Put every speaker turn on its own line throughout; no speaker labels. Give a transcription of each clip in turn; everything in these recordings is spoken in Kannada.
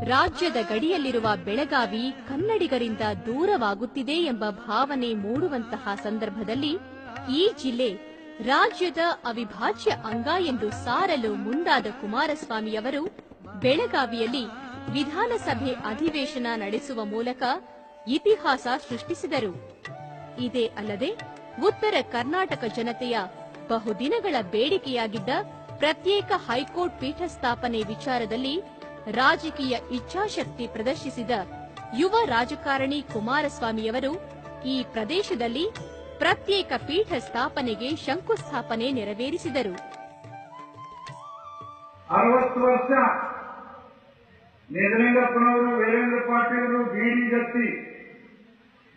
ರಾಜ್ಯದ ಗಡಿಯಲ್ಲಿರುವ ಬೆಳಗಾವಿ ಕನ್ನಡಿಗರಿಂದ ದೂರವಾಗುತ್ತಿದೆ ಎಂಬ ಭಾವನೆ ಮೂಡುವಂತಹ ಸಂದರ್ಭದಲ್ಲಿ ಈ ಜಿಲ್ಲೆ ರಾಜ್ಯದ ಅವಿಭಾಜ್ಯ ಅಂಗ ಎಂದು ಸಾರಲು ಮುಂದಾದ ಕುಮಾರಸ್ವಾಮಿಯವರು ಬೆಳಗಾವಿಯಲ್ಲಿ ವಿಧಾನಸಭೆ ಅಧಿವೇಶನ ನಡೆಸುವ ಮೂಲಕ ಇತಿಹಾಸ ಸೃಷ್ಟಿಸಿದರು. ಇದೇ ಅಲ್ಲದೆ ಉತ್ತರ ಕರ್ನಾಟಕ ಜನತೆಯ ಬಹುದಿನಗಳ ಬೇಡಿಕೆಯಾಗಿದ್ದ ಪ್ರತ್ಯೇಕ ಹೈಕೋರ್ಟ್ ಪೀಠ ಸ್ಥಾಪನೆ ವಿಚಾರದಲ್ಲಿ ರಾಜಕೀಯ ಇಚ್ಛಾಶಕ್ತಿ ಪ್ರದರ್ಶಿಸಿದ ಯುವ ರಾಜಕಾರಣಿ ಕುಮಾರಸ್ವಾಮಿಯವರು ಈ ಪ್ರದೇಶದಲ್ಲಿ ಪ್ರತ್ಯೇಕ ಪೀಠ ಸ್ಥಾಪನೆಗೆ ಶಂಕುಸ್ಥಾಪನೆ ನೆರವೇರಿಸಿದರು.
60 ವರ್ಷ ನಿಜಲಿಂಗಪ್ಪನವರು, ವೀರೇಂದ್ರ ಪಾಟೀಲರು, ಬಿಡಿ ಜತ್ತಿ,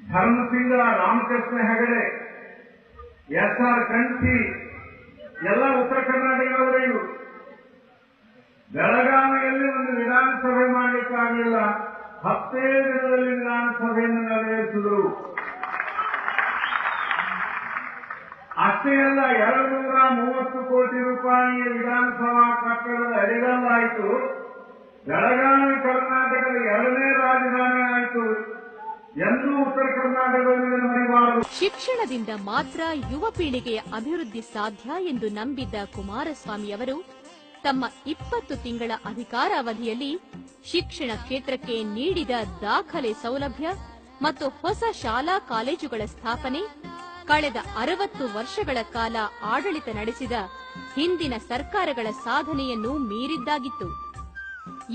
ಧರ್ಮಸಿಂಗ, ರಾಮಕೃಷ್ಣ ಹೆಗಡೆ, ಎಸ್.ಆರ್. ಕಂಠಿ ಎಲ್ಲ ಉತ್ತರ ಕರ್ನಾಟಕದವರು ಬೆಳಗಾವಿಯಲ್ಲಿ ಒಂದು ವಿಧಾನಸಭೆ ಮಾಡಲಿಕ್ಕಾಗಲಿಲ್ಲ. 10 ದಿನದಲ್ಲಿ ವಿಧಾನಸಭೆಯನ್ನು ನೆರವೇರಿಸಿದರು. ಅಷ್ಟೇ ಅಲ್ಲ, 230 ಕೋಟಿ ರೂಪಾಯಿಯ ವಿಧಾನಸಭಾ ಕಟ್ಟಡದ ಅಡಿಗಲ್ಲಾಯಿತು. ಬೆಳಗಾವಿ ಕರ್ನಾಟಕದ 2ನೇ ರಾಜಧಾನಿ ಆಯಿತು. ಎಂದೂ ಉತ್ತರ ಕರ್ನಾಟಕದಲ್ಲಿ ಮರಿಬಾರದು.
ಶಿಕ್ಷಣದಿಂದ ಮಾತ್ರ ಯುವ ಪೀಳಿಗೆಯ ಅಭಿವೃದ್ಧಿ ಸಾಧ್ಯ ಎಂದು ನಂಬಿದ್ದ ಕುಮಾರಸ್ವಾಮಿಯವರು ತಮ್ಮ 20 ತಿಂಗಳ ಅಧಿಕಾರಾವಧಿಯಲ್ಲಿ ಶಿಕ್ಷಣ ಕ್ಷೇತ್ರಕ್ಕೆ ನೀಡಿದ ದಾಖಲೆ ಸೌಲಭ್ಯ ಮತ್ತು ಹೊಸ ಶಾಲಾ ಕಾಲೇಜುಗಳ ಸ್ಥಾಪನೆ ಕಳೆದ 60 ವರ್ಷಗಳ ಕಾಲ ಆಡಳಿತ ನಡೆಸಿದ ಹಿಂದಿನ ಸರ್ಕಾರಗಳ ಸಾಧನೆಯನ್ನು ಮೀರಿದ್ದಾಗಿತ್ತು.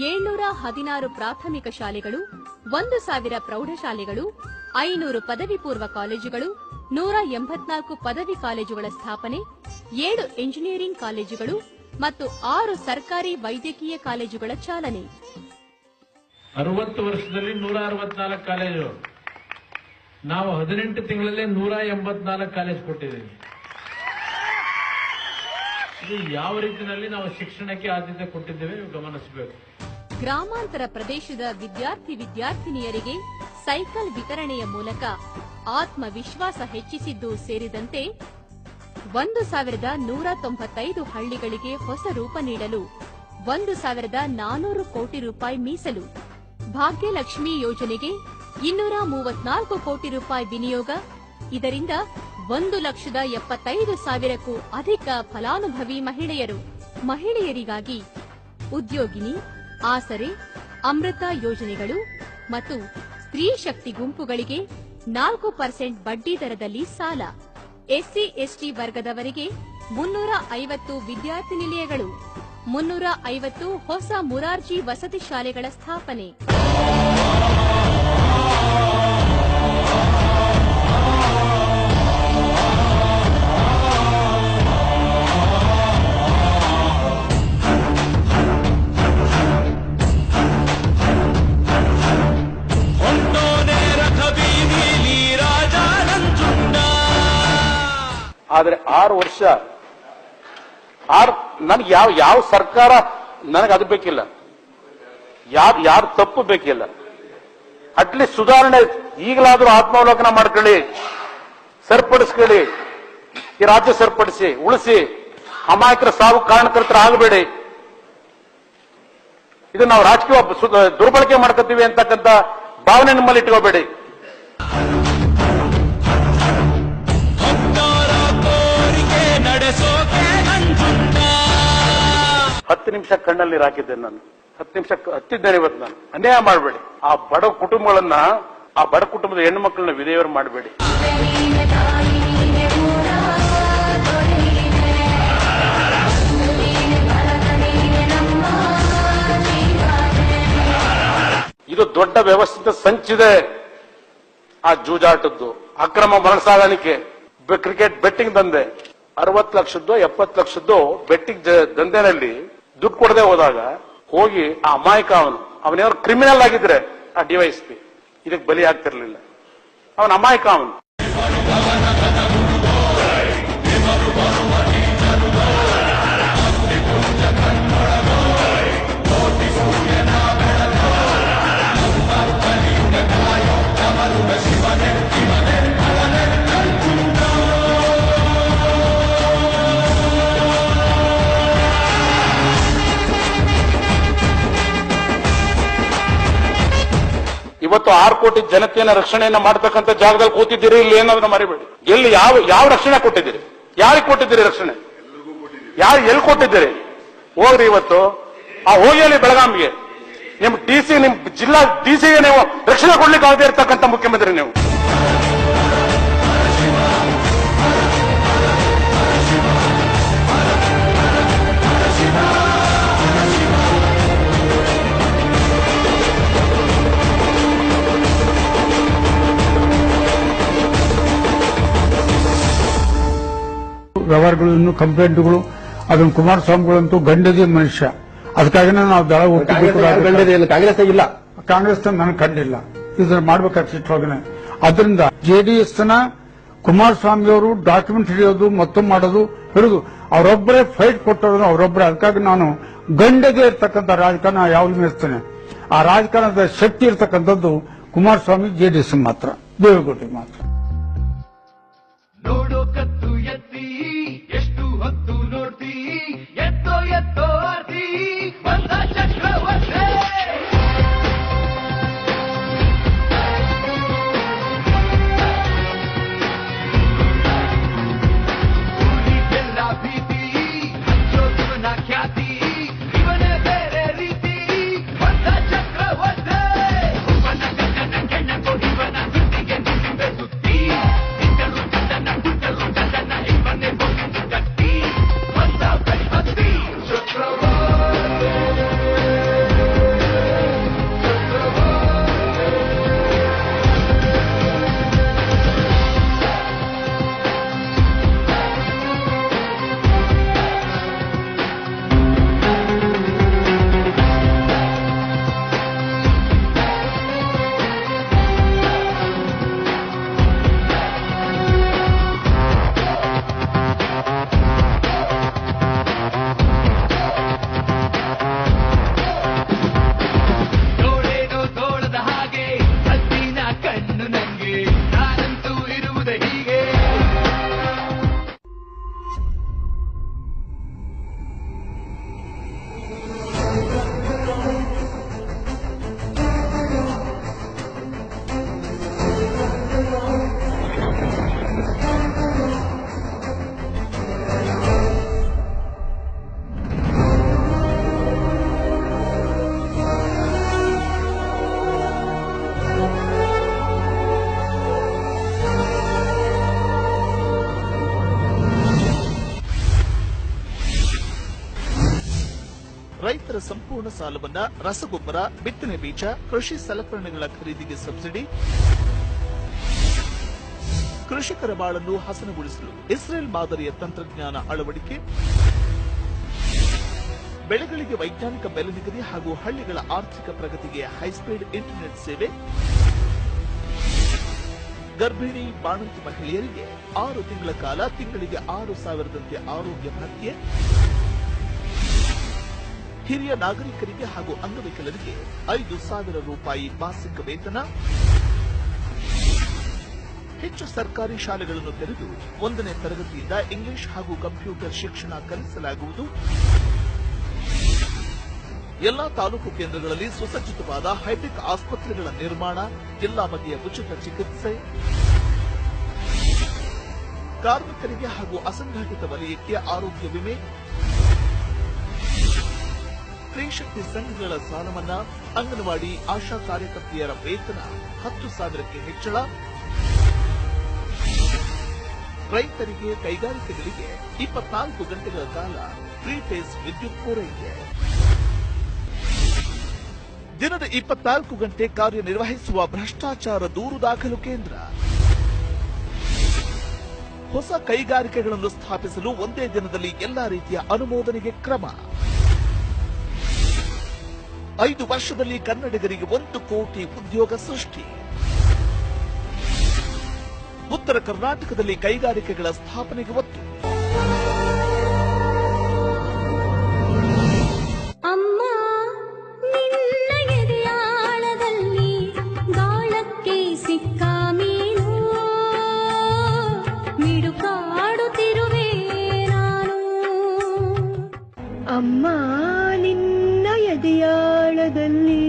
716 ಪ್ರಾಥಮಿಕ ಶಾಲೆಗಳು, 1000 ಪ್ರೌಢಶಾಲೆಗಳು, 500 ಪದವಿ ಪೂರ್ವ ಕಾಲೇಜುಗಳು, 184 ಪದವಿ ಕಾಲೇಜುಗಳ ಸ್ಥಾಪನೆ, 7 ಎಂಜಿನಿಯರಿಂಗ್ ಕಾಲೇಜುಗಳು ಮತ್ತು 6 ಸರ್ಕಾರಿ ವೈದ್ಯಕೀಯ ಕಾಲೇಜುಗಳ ಚಾಲನೆ.
60 ವರ್ಷದಲ್ಲಿ 164 ಕಾಲೇಜು. ನಾವು 18 ತಿಂಗಳಲ್ಲೇ 184 ಕಾಲೇಜು ಕೊಟ್ಟಿದ್ದೀವಿ. ಇದು ಯಾವ ರೀತಿಯಲ್ಲಿ ನಾವು ಶಿಕ್ಷಣಕ್ಕೆ ಆದ್ಯತೆ ಕೊಟ್ಟಿದ್ದೇವೆ ಗಮನಿಸಬೇಕು.
ಗ್ರಾಮಾಂತರ ಪ್ರದೇಶದ ವಿದ್ಯಾರ್ಥಿನಿಯರಿಗೆ ಸೈಕಲ್ ವಿತರಣೆಯ ಮೂಲಕ ಆತ್ಮವಿಶ್ವಾಸ ಹೆಚ್ಚಿಸಿದ್ದು ಸೇರಿದಂತೆ 1195 ಹಳ್ಳಿಗಳಿಗೆ ಹೊಸ ರೂಪ ನೀಡಲು 1400 ಕೋಟಿ ರೂಪಾಯಿ ಮೀಸಲು, ಭಾಗ್ಯಲಕ್ಷ್ಮಿ ಯೋಜನೆಗೆ 234 ಕೋಟಿ ರೂಪಾಯಿ ವಿನಿಯೋಗ. ಇದರಿಂದ 1,75,000ಕ್ಕೂ ಅಧಿಕ ಫಲಾನುಭವಿ ಮಹಿಳೆಯರಿಗಾಗಿ ಉದ್ಯೋಗಿನಿ, ಆಸರೆ, ಅಮೃತ ಯೋಜನೆಗಳು ಮತ್ತು ಸ್ತ್ರೀ ಶಕ್ತಿ ಗುಂಪುಗಳಿಗೆ 4% ಬಡ್ಡಿ ದರದಲ್ಲಿ ಸಾಲ. ಎಸ್ಸಿ ಎಸ್ಟಿ ವರ್ಗದವರಿಗೆ 350 ವಿದ್ಯಾರ್ಥಿ ನಿಲಯಗಳು, 350 ಹೊಸ ಮುರಾರ್ಜಿ ವಸತಿ ಶಾಲೆಗಳ ಸ್ಥಾಪನೆ.
ಆದ್ರೆ 6 ವರ್ಷ ನನಗೆ ಯಾವ ಸರ್ಕಾರ ನನಗೆ ಅದು ಬೇಕಿಲ್ಲ, ಯಾರು ತಪ್ಪು ಬೇಕಿಲ್ಲ. ಅಟ್ಲೀಸ್ಟ್ ಸುಧಾರಣೆ ಈಗಲಾದ್ರೂ ಆತ್ಮಾವಲೋಕನ ಮಾಡ್ಕೊಳ್ಳಿ, ಸರಿಪಡಿಸ್ಕೊಳ್ಳಿ. ಈ ರಾಜ್ಯ ಸರಿಪಡಿಸಿ, ಉಳಿಸಿ. ಅಮಾಯಕರ ಸಾವು ಕಾರಣಕರ್ತರ ಆಗಬೇಡಿ. ಇದು ನಾವು ರಾಜಕೀಯ ದುರ್ಬಳಕೆ ಮಾಡ್ಕೊತೀವಿ ಅಂತಕ್ಕಂಥ ಭಾವನೆ ನಿಮ್ಮಲ್ಲಿ ಇಟ್ಕೋಬೇಡಿ. 10 ನಿಮಿಷ ಕಣ್ಣಲ್ಲಿ ಹಾಕಿದ್ದೆ ನಾನು. 10 ನಿಮಿಷ ಹತ್ತಿದ್ದೇನೆ ಇವತ್ತು ನಾನು. ಅನ್ಯಾಯ ಮಾಡಬೇಡಿ. ಆ ಬಡ ಕುಟುಂಬಗಳನ್ನ, ಆ ಬಡ ಕುಟುಂಬದ ಹೆಣ್ಣು ಮಕ್ಕಳನ್ನ ವಿಧೇಯರು ಮಾಡಬೇಡಿ. ಇದು ದೊಡ್ಡ ವ್ಯವಸ್ಥಿತ ಸಂಚಿದೆ. ಆ ಜೂಜಾಟದ್ದು, ಅಕ್ರಮ ಮರಳು ಸಾಗಾಣಿಕೆ, ಕ್ರಿಕೆಟ್ ಬೆಟ್ಟಿಂಗ್ ದಂಧೆ, 60 ಲಕ್ಷದ್ದು 70 ಲಕ್ಷದ್ದು ಬೆಟ್ಟಿಂಗ್ ದಂಧೆನಲ್ಲಿ ದುಡ್ಡು ಕೊಡದೆ ಹೋದಾಗ ಹೋಗಿ ಆ ಅಮಾಯಕ ಅವನೇನಾದ್ರು ಕ್ರಿಮಿನಲ್ ಆಗಿದ್ರೆ ಆ ಡಿವೈಎಸ್ಪಿ ಇದಕ್ಕೆ ಬಲಿ ಆಗ್ತಿರ್ಲಿಲ್ಲ. ಅವನ ಅಮಾಯಕ ಅವನು. ಇವತ್ತು 6 ಕೋಟಿ ಜನತೆಯನ್ನ ರಕ್ಷಣೆಯನ್ನ ಮಾಡ್ತಕ್ಕಂಥ ಜಾಗದಲ್ಲಿ ಕೂತಿದ್ದೀರಿ, ಇಲ್ಲಿ ಏನಾದ್ರೂ ಮರಿಬೇಡಿ. ಎಲ್ಲಿ ಯಾವ ರಕ್ಷಣೆ ಕೊಟ್ಟಿದ್ದೀರಿ? ಯಾರಿಗೆ ಕೊಟ್ಟಿದ್ದೀರಿ ರಕ್ಷಣೆ? ಎಲ್ಲಿ ಕೊಟ್ಟಿದ್ದೀರಿ? ಹೋಗ್ರಿ ಇವತ್ತು ಹೋಗಿ ಅಲ್ಲಿ ಬೆಳಗಾವಿಗೆ ನಿಮ್ ಡಿಸಿ, ನಿಮ್ ಜಿಲ್ಲಾ ಡಿಸಿಗೆ ನೀವು ರಕ್ಷಣೆ ಕೊಡ್ಲಿಕ್ಕೆ ಆಗದೆ ಇರ್ತಕ್ಕಂಥ ಮುಖ್ಯಮಂತ್ರಿ ನೀವು.
ವ್ಯವಹಾರಗಳು ಇನ್ನು ಕಂಪ್ಲೇಂಟ್ಗಳು ಅದನ್ನು ಕುಮಾರಸ್ವಾಮಿಗಳಂತೂ ಗಂಡದೇ ಮನುಷ್ಯ. ಅದಕ್ಕಾಗಿ ನಾವು ದಳ
ಕಾಂಗ್ರೆಸ್ ಇಲ್ಲ,
ಕಾಂಗ್ರೆಸ್ ನನಗೆ ಕಂಡಿಲ್ಲ. ಇದನ್ನ ಮಾಡ್ಬೇಕಾಗ್ತಿಟ್ಟೊಳಗನೆ. ಅದರಿಂದ ಜೆಡಿಎಸ್ನ ಕುಮಾರಸ್ವಾಮಿ ಅವರು ಡಾಕ್ಯುಮೆಂಟ್ ಹಿಡಿಯೋದು ಮತ್ತೊಮ್ಮೆ ಮಾಡೋದು ಹಿಡಿದು ಅವರೊಬ್ಬರೇ ಫೈಟ್ ಕೊಟ್ಟರು, ಅವರೊಬ್ಬರೇ. ಅದಕ್ಕಾಗಿ ನಾನು ಗಂಡದೇ ಇರ್ತಕ್ಕಂಥ ರಾಜಕಾರಣ ಯಾವಾಗಲೂ ಮೆಚ್ತೇನೆ. ಆ ರಾಜಕಾರಣದ ಶಕ್ತಿ ಇರ್ತಕ್ಕಂಥದ್ದು ಕುಮಾರಸ್ವಾಮಿ, ಜೆಡಿಎಸ್ ಮಾತ್ರ, ದೇವೇಗೌಡರಿಗೆ ಮಾತ್ರ.
ನೋಡೋ ಕತ್ತು ಎತ್ತಿ ಎಷ್ಟು ಹೊತ್ತು ನೋಡ್ತಿ, ಎತ್ತೋ ಎತ್ತೋ ಆರ್ತಿ ಬಂದ ಚಕ್ರವರ್ತಿ. ಊರಿಗೆಲ್ಲ ಭೀತಿ, ಹಚ್ಚೋದುವನ ಖ್ಯಾತಿ, ಇವನೇ ಬೇರೆ ರೀತಿ ಬಂದ ಚಕ್ರವರ್ತಿ. ಇವನ ಗಂಡನ ಕೆಣಕೋ ಇವನ ಸುತ್ತಿಗೆ ನುಡಿವೆ ಸುತ್ತಿ,
ರೈತರ ಸಂಪೂರ್ಣ ಸಾಲವನ್ನ ರಸಗೊಬ್ಬರ, ಬಿತ್ತನೆ ಬೀಜ, ಕೃಷಿ ಸಲಕರಣೆಗಳ ಖರೀದಿಗೆ ಸಬ್ಸಿಡಿ, ಕೃಷಿಕರ ಬಾಳನ್ನು ಹಸನಗೊಳಿಸಲು ಇಸ್ರೇಲ್ ಮಾದರಿಯ ತಂತ್ರಜ್ಞಾನ ಅಳವಡಿಕೆ, ಬೆಳೆಗಳಿಗೆ ವೈಜ್ಞಾನಿಕ ಬೆಲೆ ನಿಗದಿ ಹಾಗೂ ಹಳ್ಳಿಗಳ ಆರ್ಥಿಕ ಪ್ರಗತಿಗೆ ಹೈಸ್ಪೀಡ್ ಇಂಟರ್ನೆಟ್ ಸೇವೆ, ಗರ್ಭಿಣಿ ಬಾಣಂತಿ ಮಹಿಳೆಯರಿಗೆ 6 ತಿಂಗಳ ಕಾಲ ತಿಂಗಳಿಗೆ 6,000ದಂತೆ ಆರೋಗ್ಯ ಭತ್ಯೆ, ಹಿರಿಯ ನಾಗರಿಕರಿಗೆ ಹಾಗೂ ಅಂಗವಿಕಲರಿಗೆ 5,000 ರೂಪಾಯಿ ಮಾಸಿಕ ವೇತನ, ಹೆಚ್ಚು ಸರ್ಕಾರಿ ಶಾಲೆಗಳನ್ನು ತೆರೆದು 1ನೇ ತರಗತಿಯಿಂದ ಇಂಗ್ಲಿಷ್ ಹಾಗೂ ಕಂಪ್ಯೂಟರ್ ಶಿಕ್ಷಣ ಕಲಿಸಲಾಗುವುದು, ಎಲ್ಲಾ ತಾಲೂಕು ಕೇಂದ್ರಗಳಲ್ಲಿ ಸುಸಜ್ಜಿತವಾದ ಹೈಟೆಕ್ ಆಸ್ಪತ್ರೆಗಳ ನಿರ್ಮಾಣ, ಎಲ್ಲಾ ಬಗೆಯ ಉಚಿತ ಚಿಕಿತ್ಸೆ, ಕಾರ್ಮಿಕರಿಗೆ ಹಾಗೂ ಅಸಂಘಟಿತ ವಲಯಕ್ಕೆ ಆರೋಗ್ಯ ವಿಮೆ, ಸ್ತ್ರೀಶಕ್ತಿ ಸಂಘಗಳ ಸಾಲ ಮನ್ನಾ, ಅಂಗನವಾಡಿ ಆಶಾ ಕಾರ್ಯಕರ್ತೆಯರ ವೇತನ 10,000ಕ್ಕೆ ಹೆಚ್ಚಳ, ರೈತರಿಗೆ ಕೈಗಾರಿಕೆಗಳಿಗೆ 24 ಗಂಟೆಗಳ ಕಾಲ ಪ್ರೀಪೇಸ್ ವಿದ್ಯುತ್ ಪೂರೈಕೆ, ದಿನದ 24 ಗಂಟೆ ಕಾರ್ಯನಿರ್ವಹಿಸುವ ಭ್ರಷ್ಟಾಚಾರ ದೂರು ದಾಖಲು ಕೇಂದ್ರ, ಹೊಸ ಕೈಗಾರಿಕೆಗಳನ್ನು ಸ್ಥಾಪಿಸಲು ಒಂದೇ ದಿನದಲ್ಲಿ ಎಲ್ಲಾ ರೀತಿಯ ಅನುಮೋದನೆಗೆ ಕ್ರಮ, 5 ವರ್ಷದಲ್ಲಿ ಕನ್ನಡಿಗರಿಗೆ 1 ಕೋಟಿ ಉದ್ಯೋಗ ಸೃಷ್ಟಿ, ಉತ್ತರ ಕರ್ನಾಟಕದಲ್ಲಿ ಕೈಗಾರಿಕೆಗಳ ಸ್ಥಾಪನೆಗೆ ಒತ್ತು.
ಅಮ್ಮ ನಿನ್ನ ಎದೆಯಾಳದಲ್ಲಿ ಗಾಳಕ್ಕೆ ಸಿಕ್ಕ ಮೀನು ಮಿಡುಕಾಡುತ್ತಿರುವೆ ನಾನು. ಅಮ್ಮ ನಿನ್ನ ಎದೆಯಾಳದಲ್ಲಿ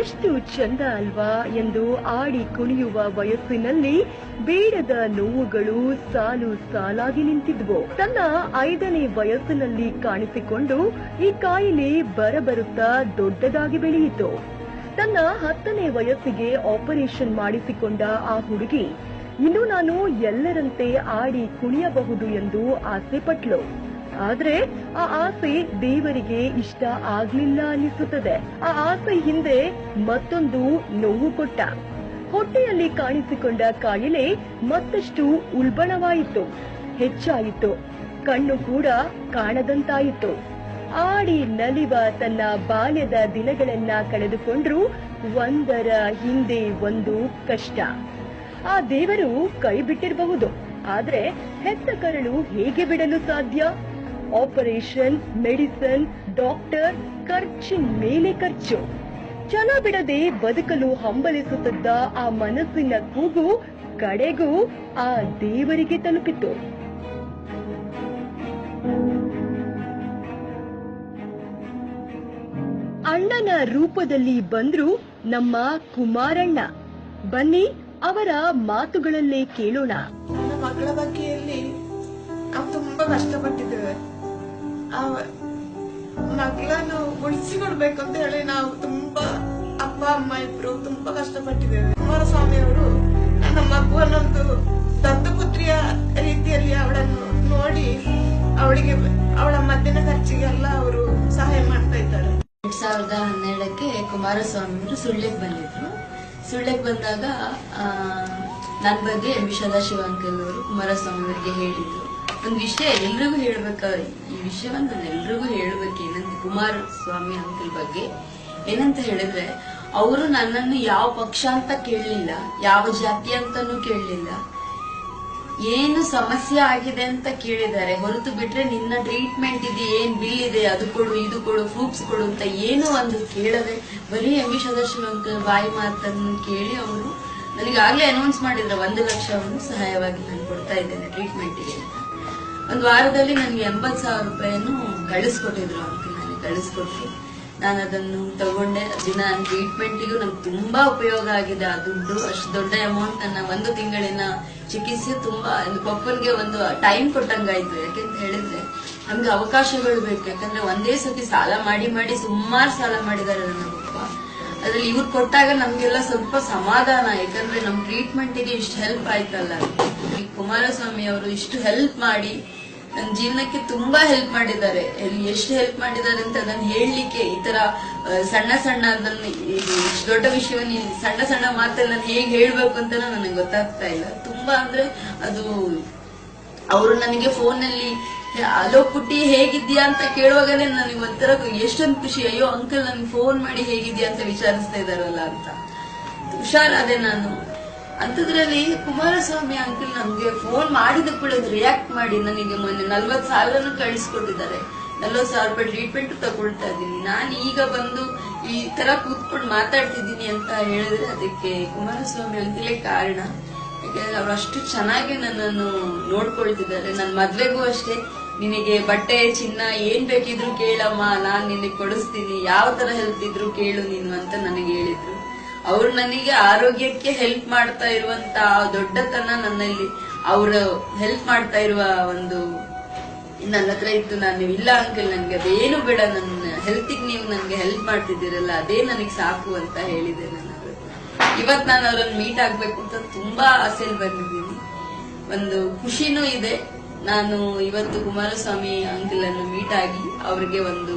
ಎಷ್ಟು ಚಂದ ಅಲ್ವಾ ಎಂದು ಆಡಿ ಕುಣಿಯುವ ವಯಸ್ಸಿನಲ್ಲಿ ಬೇಡದ ನೋವುಗಳು ಸಾಲು ಸಾಲಾಗಿ ನಿಂತಿದ್ವು. ತನ್ನ 5ನೇ ವಯಸ್ಸಿನಲ್ಲಿ ಕಾಣಿಸಿಕೊಂಡು ಈ ಕಾಯಿಲೆ ಬರಬರುತ್ತಾ ದೊಡ್ಡದಾಗಿ ಬೆಳೆಯಿತು. ತನ್ನ 10ನೇ ವಯಸ್ಸಿಗೆ ಆಪರೇಷನ್ ಮಾಡಿಸಿಕೊಂಡ ಆ ಹುಡುಗಿ ಇನ್ನು ನಾನು ಎಲ್ಲರಂತೆ ಆಡಿ ಕುಣಿಯಬಹುದು ಎಂದು ಆಸೆ ಪಟ್ಲು. ಆದ್ರೆ ಆ ಆಸೆ ದೇವರಿಗೆ ಇಷ್ಟ ಆಗ್ಲಿಲ್ಲ ಅನ್ನಿಸುತ್ತದೆ. ಆ ಆಸೆ ಹಿಂದೆ ಮತ್ತೊಂದು ನೋವು ಕೊಟ್ಟ. ಹೊಟ್ಟೆಯಲ್ಲಿ ಕಾಣಿಸಿಕೊಂಡ ಕಾಯಿಲೆ ಮತ್ತಷ್ಟು ಉಲ್ಬಣವಾಯಿತು, ಹೆಚ್ಚಾಯಿತು. ಕಣ್ಣು ಕೂಡ ಕಾಣದಂತಾಯಿತು. ಆಡಿ ನಲಿವ ತನ್ನ ಬಾಲ್ಯದ ದಿನಗಳನ್ನ ಕಳೆದುಕೊಂಡ್ರು ಒಂದರ ಹಿಂದೆ ಒಂದು ಕಷ್ಟ. ಆ ದೇವರು ಕೈ ಬಿಟ್ಟಿರಬಹುದು, ಆದ್ರೆ ಹೆತ್ತ ಕರಳು ಹೇಗೆ ಬಿಡಲು ಸಾಧ್ಯ? ಆಪರೇಷನ್, ಮೆಡಿಸಿನ್, ಡಾಕ್ಟರ್, ಖರ್ಚಿನ ಮೇಲೆ ಖರ್ಚು. ಛಲ ಬಿಡದೆ ಬದುಕಲು ಹಂಬಲಿಸುತ್ತಿದ್ದ ಆ ಮನಸ್ಸಿನ ಕೂಗು ಕಡೆಗೂ ಆ ದೇವರಿಗೆ ತಲುಪಿತು. ಅಣ್ಣನ ರೂಪದಲ್ಲಿ ಬಂದ್ರು ನಮ್ಮ ಕುಮಾರಣ್ಣ. ಬನ್ನಿ ಅವರ ಮಾತುಗಳಲ್ಲೇ ಕೇಳೋಣ.
ನನ್ನ ಮಗಳ ಬಗ್ಗೆಯಲ್ಲಿ ನಾವು ತುಂಬಾ ಕಷ್ಟಪಟ್ಟಿದ್ದೇವೆ. ಆ ಮಗಳನ್ನು ಉಳಿಸಿಕೊಡ್ಬೇಕು ಅಂತ ಹೇಳಿ ನಾವು ತುಂಬಾ ಅಪ್ಪ ಅಮ್ಮ ಇಬ್ರು ತುಂಬಾ ಕಷ್ಟಪಟ್ಟಿದ್ದೇವೆ. ಕುಮಾರಸ್ವಾಮಿ ಅವರು ನನ್ನ ಮಗುವನ್ನೊಂದು ದತ್ತಪುತ್ರಿಯ ರೀತಿಯಲ್ಲಿ ಅವಳನ್ನು ನೋಡಿ ಅವಳಿಗೆ ಅವಳ ಮದ್ದಿನ ಖರ್ಚಿಗೆಲ್ಲ ಅವರು ಸಹಾಯ ಮಾಡ್ತಾ ಇದ್ದಾರೆ.
2012ಕ್ಕೆ ಕುಮಾರಸ್ವಾಮಿ ಅವರು ಸುಳ್ಯಕ್ಕೆ ಬಂದಿದ್ರು. ಸುಳ್ಯಕ್ಕೆ ಬಂದಾಗ ನನ್ನ ಬಗ್ಗೆ ಎಂ ವಿ ಸದಾಶಿವ ಅಂಕಲ್ ಅವರು ಕುಮಾರಸ್ವಾಮಿ ಅವರಿಗೆ ಹೇಳಿದ್ರು. ಒಂದು ವಿಷಯ ಎಲ್ರಿಗೂ ಈ ವಿಷಯವನ್ನ ನಾನು ಎಲ್ರಿಗೂ ಹೇಳ್ಬೇಕು. ಏನಂತ ಕುಮಾರಸ್ವಾಮಿ ಅಂಕಲ್ ಬಗ್ಗೆ ಏನಂತ ಹೇಳಿದ್ರೆ, ಅವರು ನನ್ನನ್ನು ಯಾವ ಪಕ್ಷ ಅಂತ ಕೇಳಲಿಲ್ಲ, ಯಾವ ಜಾತಿ ಅಂತಾನೂ ಕೇಳಲಿಲ್ಲ. ಏನು ಸಮಸ್ಯೆ ಆಗಿದೆ ಅಂತ ಕೇಳಿದ್ದಾರೆ ಹೊರತು ಬಿಟ್ರೆ ನಿನ್ನ ಟ್ರೀಟ್ಮೆಂಟ್ ಇದೆ, ಏನ್ ಬಿಲ್ ಇದೆ, ಅದು ಕೊಡು, ಇದು ಕೊಡು, ಪ್ರೂಫ್ಸ್ ಕೊಡು ಅಂತ ಏನೋ ಒಂದು ಕೇಳದೆ ಬರೀ ಎಂ ವಿ ಸದಾಶಿವ ಅಂಕಲ್ ಬಾಯಿ ಮಾತನ್ನು ಕೇಳಿ ಅವರು ನನಗಾಗ್ಲೇ ಅನೌನ್ಸ್ ಮಾಡಿದ್ರು 1 ಲಕ್ಷವನ್ನು ಸಹಾಯವಾಗಿ ನಾನು ಕೊಡ್ತಾ ಇದ್ದೇನೆ ಟ್ರೀಟ್ಮೆಂಟ್ಗೆ ಅಂತ. ಒಂದು ವಾರದಲ್ಲಿ ನನಗೆ 80,000 ರೂಪಾಯಿಯನ್ನು ಕಳಿಸ್ಕೊಟ್ಟಿದ್ರು ಅಂಕಲ್. ನನಗೆ ಕಳಿಸ್ಕೊಟ್ಟು ನಾನು ಅದನ್ನು ತಗೊಂಡೆ. ದಿನ ಟ್ರೀಟ್ಮೆಂಟಿಗೂ ನಂಗೆ ತುಂಬಾ ಉಪಯೋಗ ಆಗಿದೆ. ಆ ದುಡ್ಡು ಅಷ್ಟು ದೊಡ್ಡ ಅಮೌಂಟ್ ನನ್ನ 1 ತಿಂಗಳಿನ ಚಿಕಿತ್ಸೆ ತುಂಬಾ ಪಪ್ಪನ್ಗೆ ಒಂದು ಟೈಮ್ ಕೊಟ್ಟಂಗಾಯ್ತು. ಯಾಕೆಂತ ಹೇಳಿದ್ರೆ ನಮ್ಗೆ ಅವಕಾಶಗಳು ಬೇಕು. ಯಾಕಂದ್ರೆ ಒಂದೇ ಸತಿ ಸಾಲ ಮಾಡಿ ಸುಮಾರು ಸಾಲ ಮಾಡಿದ್ದಾರೆ ನನ್ನ ಪಪ್ಪ. ಅದ್ರಲ್ಲಿ ಇವ್ರು ಕೊಟ್ಟಾಗ ನಮ್ಗೆಲ್ಲ ಸ್ವಲ್ಪ ಸಮಾಧಾನ. ಯಾಕಂದ್ರೆ ನಮ್ ಟ್ರೀಟ್ಮೆಂಟಿಗೆ ಇಷ್ಟು ಹೆಲ್ಪ್ ಆಯ್ತಲ್ಲ. ಈ ಕುಮಾರಸ್ವಾಮಿ ಅವರು ಇಷ್ಟು ಹೆಲ್ಪ್ ಮಾಡಿ ನನ್ನ ಜೀವನಕ್ಕೆ ತುಂಬಾ ಹೆಲ್ಪ್ ಮಾಡಿದ್ದಾರೆ. ಎಷ್ಟು ಹೆಲ್ಪ್ ಮಾಡಿದ್ದಾರೆ ಅಂತ ಅದನ್ನ ಹೇಳಲಿಕ್ಕೆ ಈ ತರ ಸಣ್ಣ ಅದನ್ನ ಇಷ್ಟು ದೊಡ್ಡ ವಿಷಯವನ್ನು ಸಣ್ಣ ಮಾತಲ್ಲಿ ನಾನು ಹೇಗೆ ಹೇಳ್ಬೇಕು ಅಂತ ನನಗೆ ಗೊತ್ತಾಗ್ತಾ ಇಲ್ಲ. ತುಂಬಾ ಅಂದ್ರೆ ಅದು ಅವರು ನನಗೆ ಫೋನ್ ನಲ್ಲಿ ಅಲೋ ಪುಟ್ಟಿ ಹೇಗಿದ್ಯಾ ಅಂತ ಕೇಳುವಾಗಲೇ ನನಗೆ ಒಂಥರ ಎಷ್ಟೊಂದು ಖುಷಿ. ಅಯ್ಯೋ ಅಂಕಲ್ ನನ್ಗೆ ಫೋನ್ ಮಾಡಿ ಹೇಗಿದ್ಯಾ ಅಂತ ವಿಚಾರಿಸ್ತಾ ಇದಾರಲ್ಲ ಅಂತ ಹುಷಾರಾದೆ ನಾನು. ಅಂತದ್ರಲ್ಲಿ ಕುಮಾರಸ್ವಾಮಿ ಅಂಕಲ್ ನಮ್ಗೆ ಫೋನ್ ಮಾಡಿದ ಕೂಡ ರಿಯಾಕ್ಟ್ ಮಾಡಿ ನನಗೆ ಮೊನ್ನೆ 40,000 ಕಳಿಸ್ಕೊಟ್ಟಿದ್ದಾರೆ. 40,000 ರೂಪಾಯಿ ಟ್ರೀಟ್ಮೆಂಟ್ ತಗೊಳ್ತಾ ಇದ್ದೀನಿ. ನಾನು ಈಗ ಬಂದು ಈ ತರ ಕೂತ್ಕೊಂಡು ಮಾತಾಡ್ತಿದ್ದೀನಿ ಅಂತ ಹೇಳಿದ್ರೆ ಅದಕ್ಕೆ ಕುಮಾರಸ್ವಾಮಿ ಅಂಕಲೇ ಕಾರಣ. ಯಾಕಂದ್ರೆ ಅವ್ರು ಅಷ್ಟು ಚೆನ್ನಾಗಿ ನನ್ನನ್ನು ನೋಡ್ಕೊಳ್ತಿದ್ದಾರೆ. ನನ್ನ ಮದ್ವೆಗೂ ಅಷ್ಟೇ, ನಿನಗೆ ಬಟ್ಟೆ ಚಿನ್ನ ಏನ್ ಬೇಕಿದ್ರು ಕೇಳಮ್ಮ, ನಾನ್ ನಿನಗೆ ಕೊಡಿಸ್ತೀನಿ, ಯಾವ ತರ ಹೆಲ್ಪ್ ಇದ್ರು ಕೇಳು ನೀನು ಅಂತ ನನಗೆ ಹೇಳಿದ್ರು. ಅವ್ರು ನನಗೆ ಆರೋಗ್ಯಕ್ಕೆ ಹೆಲ್ಪ್ ಮಾಡ್ತಾ ಇರುವಂತ ದೊಡ್ಡತನ ನನ್ನಲ್ಲಿ ಅವರು ಹೆಲ್ಪ್ ಮಾಡ್ತಾ ಇರುವ ಒಂದು ನನ್ನ ಹತ್ರ ಇತ್ತು. ನಾನು ಇಲ್ಲ ಅಂಕಲ್ ನನ್ಗೆ ಅದೇನು ಬೇಡ, ನನ್ನ ಹೆಲ್ತಿಗೆ ನೀವು ನನ್ಗೆ ಹೆಲ್ಪ್ ಮಾಡ್ತಿದ್ದೀರಲ್ಲ ಅದೇ ನನಗೆ ಸಾಕು ಅಂತ ಹೇಳಿದೆ. ನಾನು ಇವತ್ ನಾನು ಅವ್ರನ್ನ ಮೀಟ್ ಆಗ್ಬೇಕು ಅಂತ ತುಂಬಾ ಆಸೆಯಲ್ಲಿ ಬಂದಿದ್ದೀನಿ. ಒಂದು ಖುಷಿನೂ ಇದೆ. ನಾನು ಇವತ್ತು ಕುಮಾರಸ್ವಾಮಿ ಅಂಕಲ್ ಅನ್ನು ಮೀಟ್ ಆಗಿ ಅವ್ರಿಗೆ ಒಂದು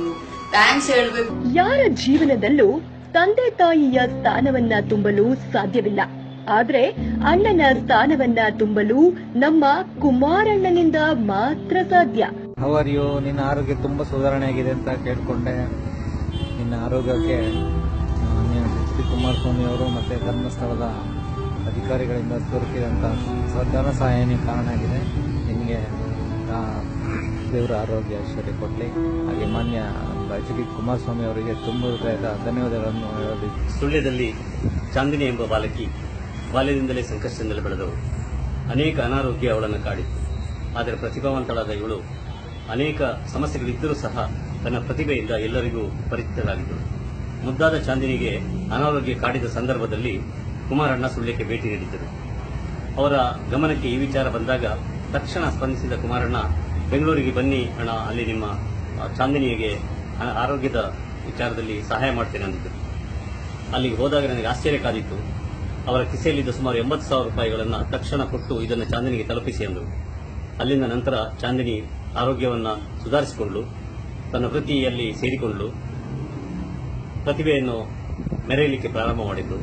ಥ್ಯಾಂಕ್ಸ್ ಹೇಳ್ಬೇಕು.
ಯಾರ ಜೀವನದಲ್ಲೂ ತಂದೆ ತಾಯಿಯ ಸ್ಥಾನವನ್ನ ತುಂಬಲು ಸಾಧ್ಯವಿಲ್ಲ, ಆದ್ರೆ ಅಣ್ಣನ ಸ್ಥಾನವನ್ನ ತುಂಬಲು ನಮ್ಮ ಕುಮಾರಣ್ಣನಿಂದ ಮಾತ್ರ ಸಾಧ್ಯ.
ಹೌದು, ನಿನ್ನ ಆರೋಗ್ಯ ತುಂಬಾ ಸುಧಾರಣೆ ಆಗಿದೆ ಅಂತ ಕೇಳ್ಕೊಂಡೆ. ನಿನ್ನ ಆರೋಗ್ಯಕ್ಕೆ ಶ್ರೀ ಕುಮಾರಸ್ವಾಮಿ ಅವರು ಮತ್ತೆ ಧರ್ಮಸ್ಥಳದ ಅಧಿಕಾರಿಗಳಿಂದ ದೊರಕಿದಂತಹ ಧನ ಸಹಾಯನೇ ಕಾರಣ ಆಗಿದೆ. ನಿಮಗೆ ದೇವರ ಆರೋಗ್ಯ ಐಶ್ವರ್ಯ ಕೊಡಲಿ. ಹಾಗೆ ಮಾನ್ಯ ಎಚ್ ಡಿ ಕುಮಾರಸ್ವಾಮಿ ಅವರಿಗೆ ತುಂಬ ಹೃದಯದ ಧನ್ಯವಾದಗಳನ್ನು ಹೇಳೋದು.
ಸುಳ್ಯದಲ್ಲಿ ಚಾಂದಿನಿ ಎಂಬ ಬಾಲಕಿ ಬಾಲ್ಯದಿಂದಲೇ ಸಂಕಷ್ಟದಿಂದಲೇ ಬೆಳೆದವಳು. ಅನೇಕ ಅನಾರೋಗ್ಯ ಅವಳನ್ನು ಕಾಡಿತ್ತು. ಆದರೆ ಪ್ರತಿಭಾವಂತಳಾದ ಇವಳು ಅನೇಕ ಸಮಸ್ಯೆಗಳಿದ್ದರೂ ಸಹ ತನ್ನ ಪ್ರತಿಭೆಯಿಂದ ಎಲ್ಲರಿಗೂ ಪರಿಚಿತರಾಗಿದ್ದಳು. ಮುದ್ದಾದ ಚಾಂದಿನಿಗೆ ಅನಾರೋಗ್ಯ ಕಾಡಿದ ಸಂದರ್ಭದಲ್ಲಿ ಕುಮಾರಣ್ಣ ಸುಳ್ಯಕ್ಕೆ ಭೇಟಿ ನೀಡಿದ್ದರು. ಅವರ ಗಮನಕ್ಕೆ ಈ ವಿಚಾರ ಬಂದಾಗ ತಕ್ಷಣ ಸ್ಪಂದಿಸಿದ ಕುಮಾರಣ್ಣ, ಬೆಂಗಳೂರಿಗೆ ಬನ್ನಿ ಅಣ್ಣ, ಅಲ್ಲಿ ನಿಮ್ಮ ಚಾಂದಿನಿಗೆ ಆರೋಗ್ಯದ ವಿಚಾರದಲ್ಲಿ ಸಹಾಯ ಮಾಡ್ತೇನೆ ಅಂದಿದ್ದರು. ಅಲ್ಲಿಗೆ ಹೋದಾಗ ನನಗೆ ಆಶ್ಚರ್ಯ ಕಾದಿತ್ತು. ಅವರ ಕಿಸೆಯಲ್ಲಿದ್ದ ಸುಮಾರು 80,000 ರೂಪಾಯಿಗಳನ್ನು ತಕ್ಷಣ ಕೊಟ್ಟು ಇದನ್ನು ಚಾಂದಿನಿಗೆ ತಲುಪಿಸಿ ಎಂದರು. ಅಲ್ಲಿಂದ ನಂತರ ಚಾಂದಿನಿ ಆರೋಗ್ಯವನ್ನು ಸುಧಾರಿಸಿಕೊಂಡು ತನ್ನ ವೃತ್ತಿಯಲ್ಲಿ ಸೇರಿಕೊಂಡು ಪ್ರತಿಭೆಯನ್ನು ಮೆರೆಯಲಿಕ್ಕೆ ಪ್ರಾರಂಭ ಮಾಡಿದ್ದು.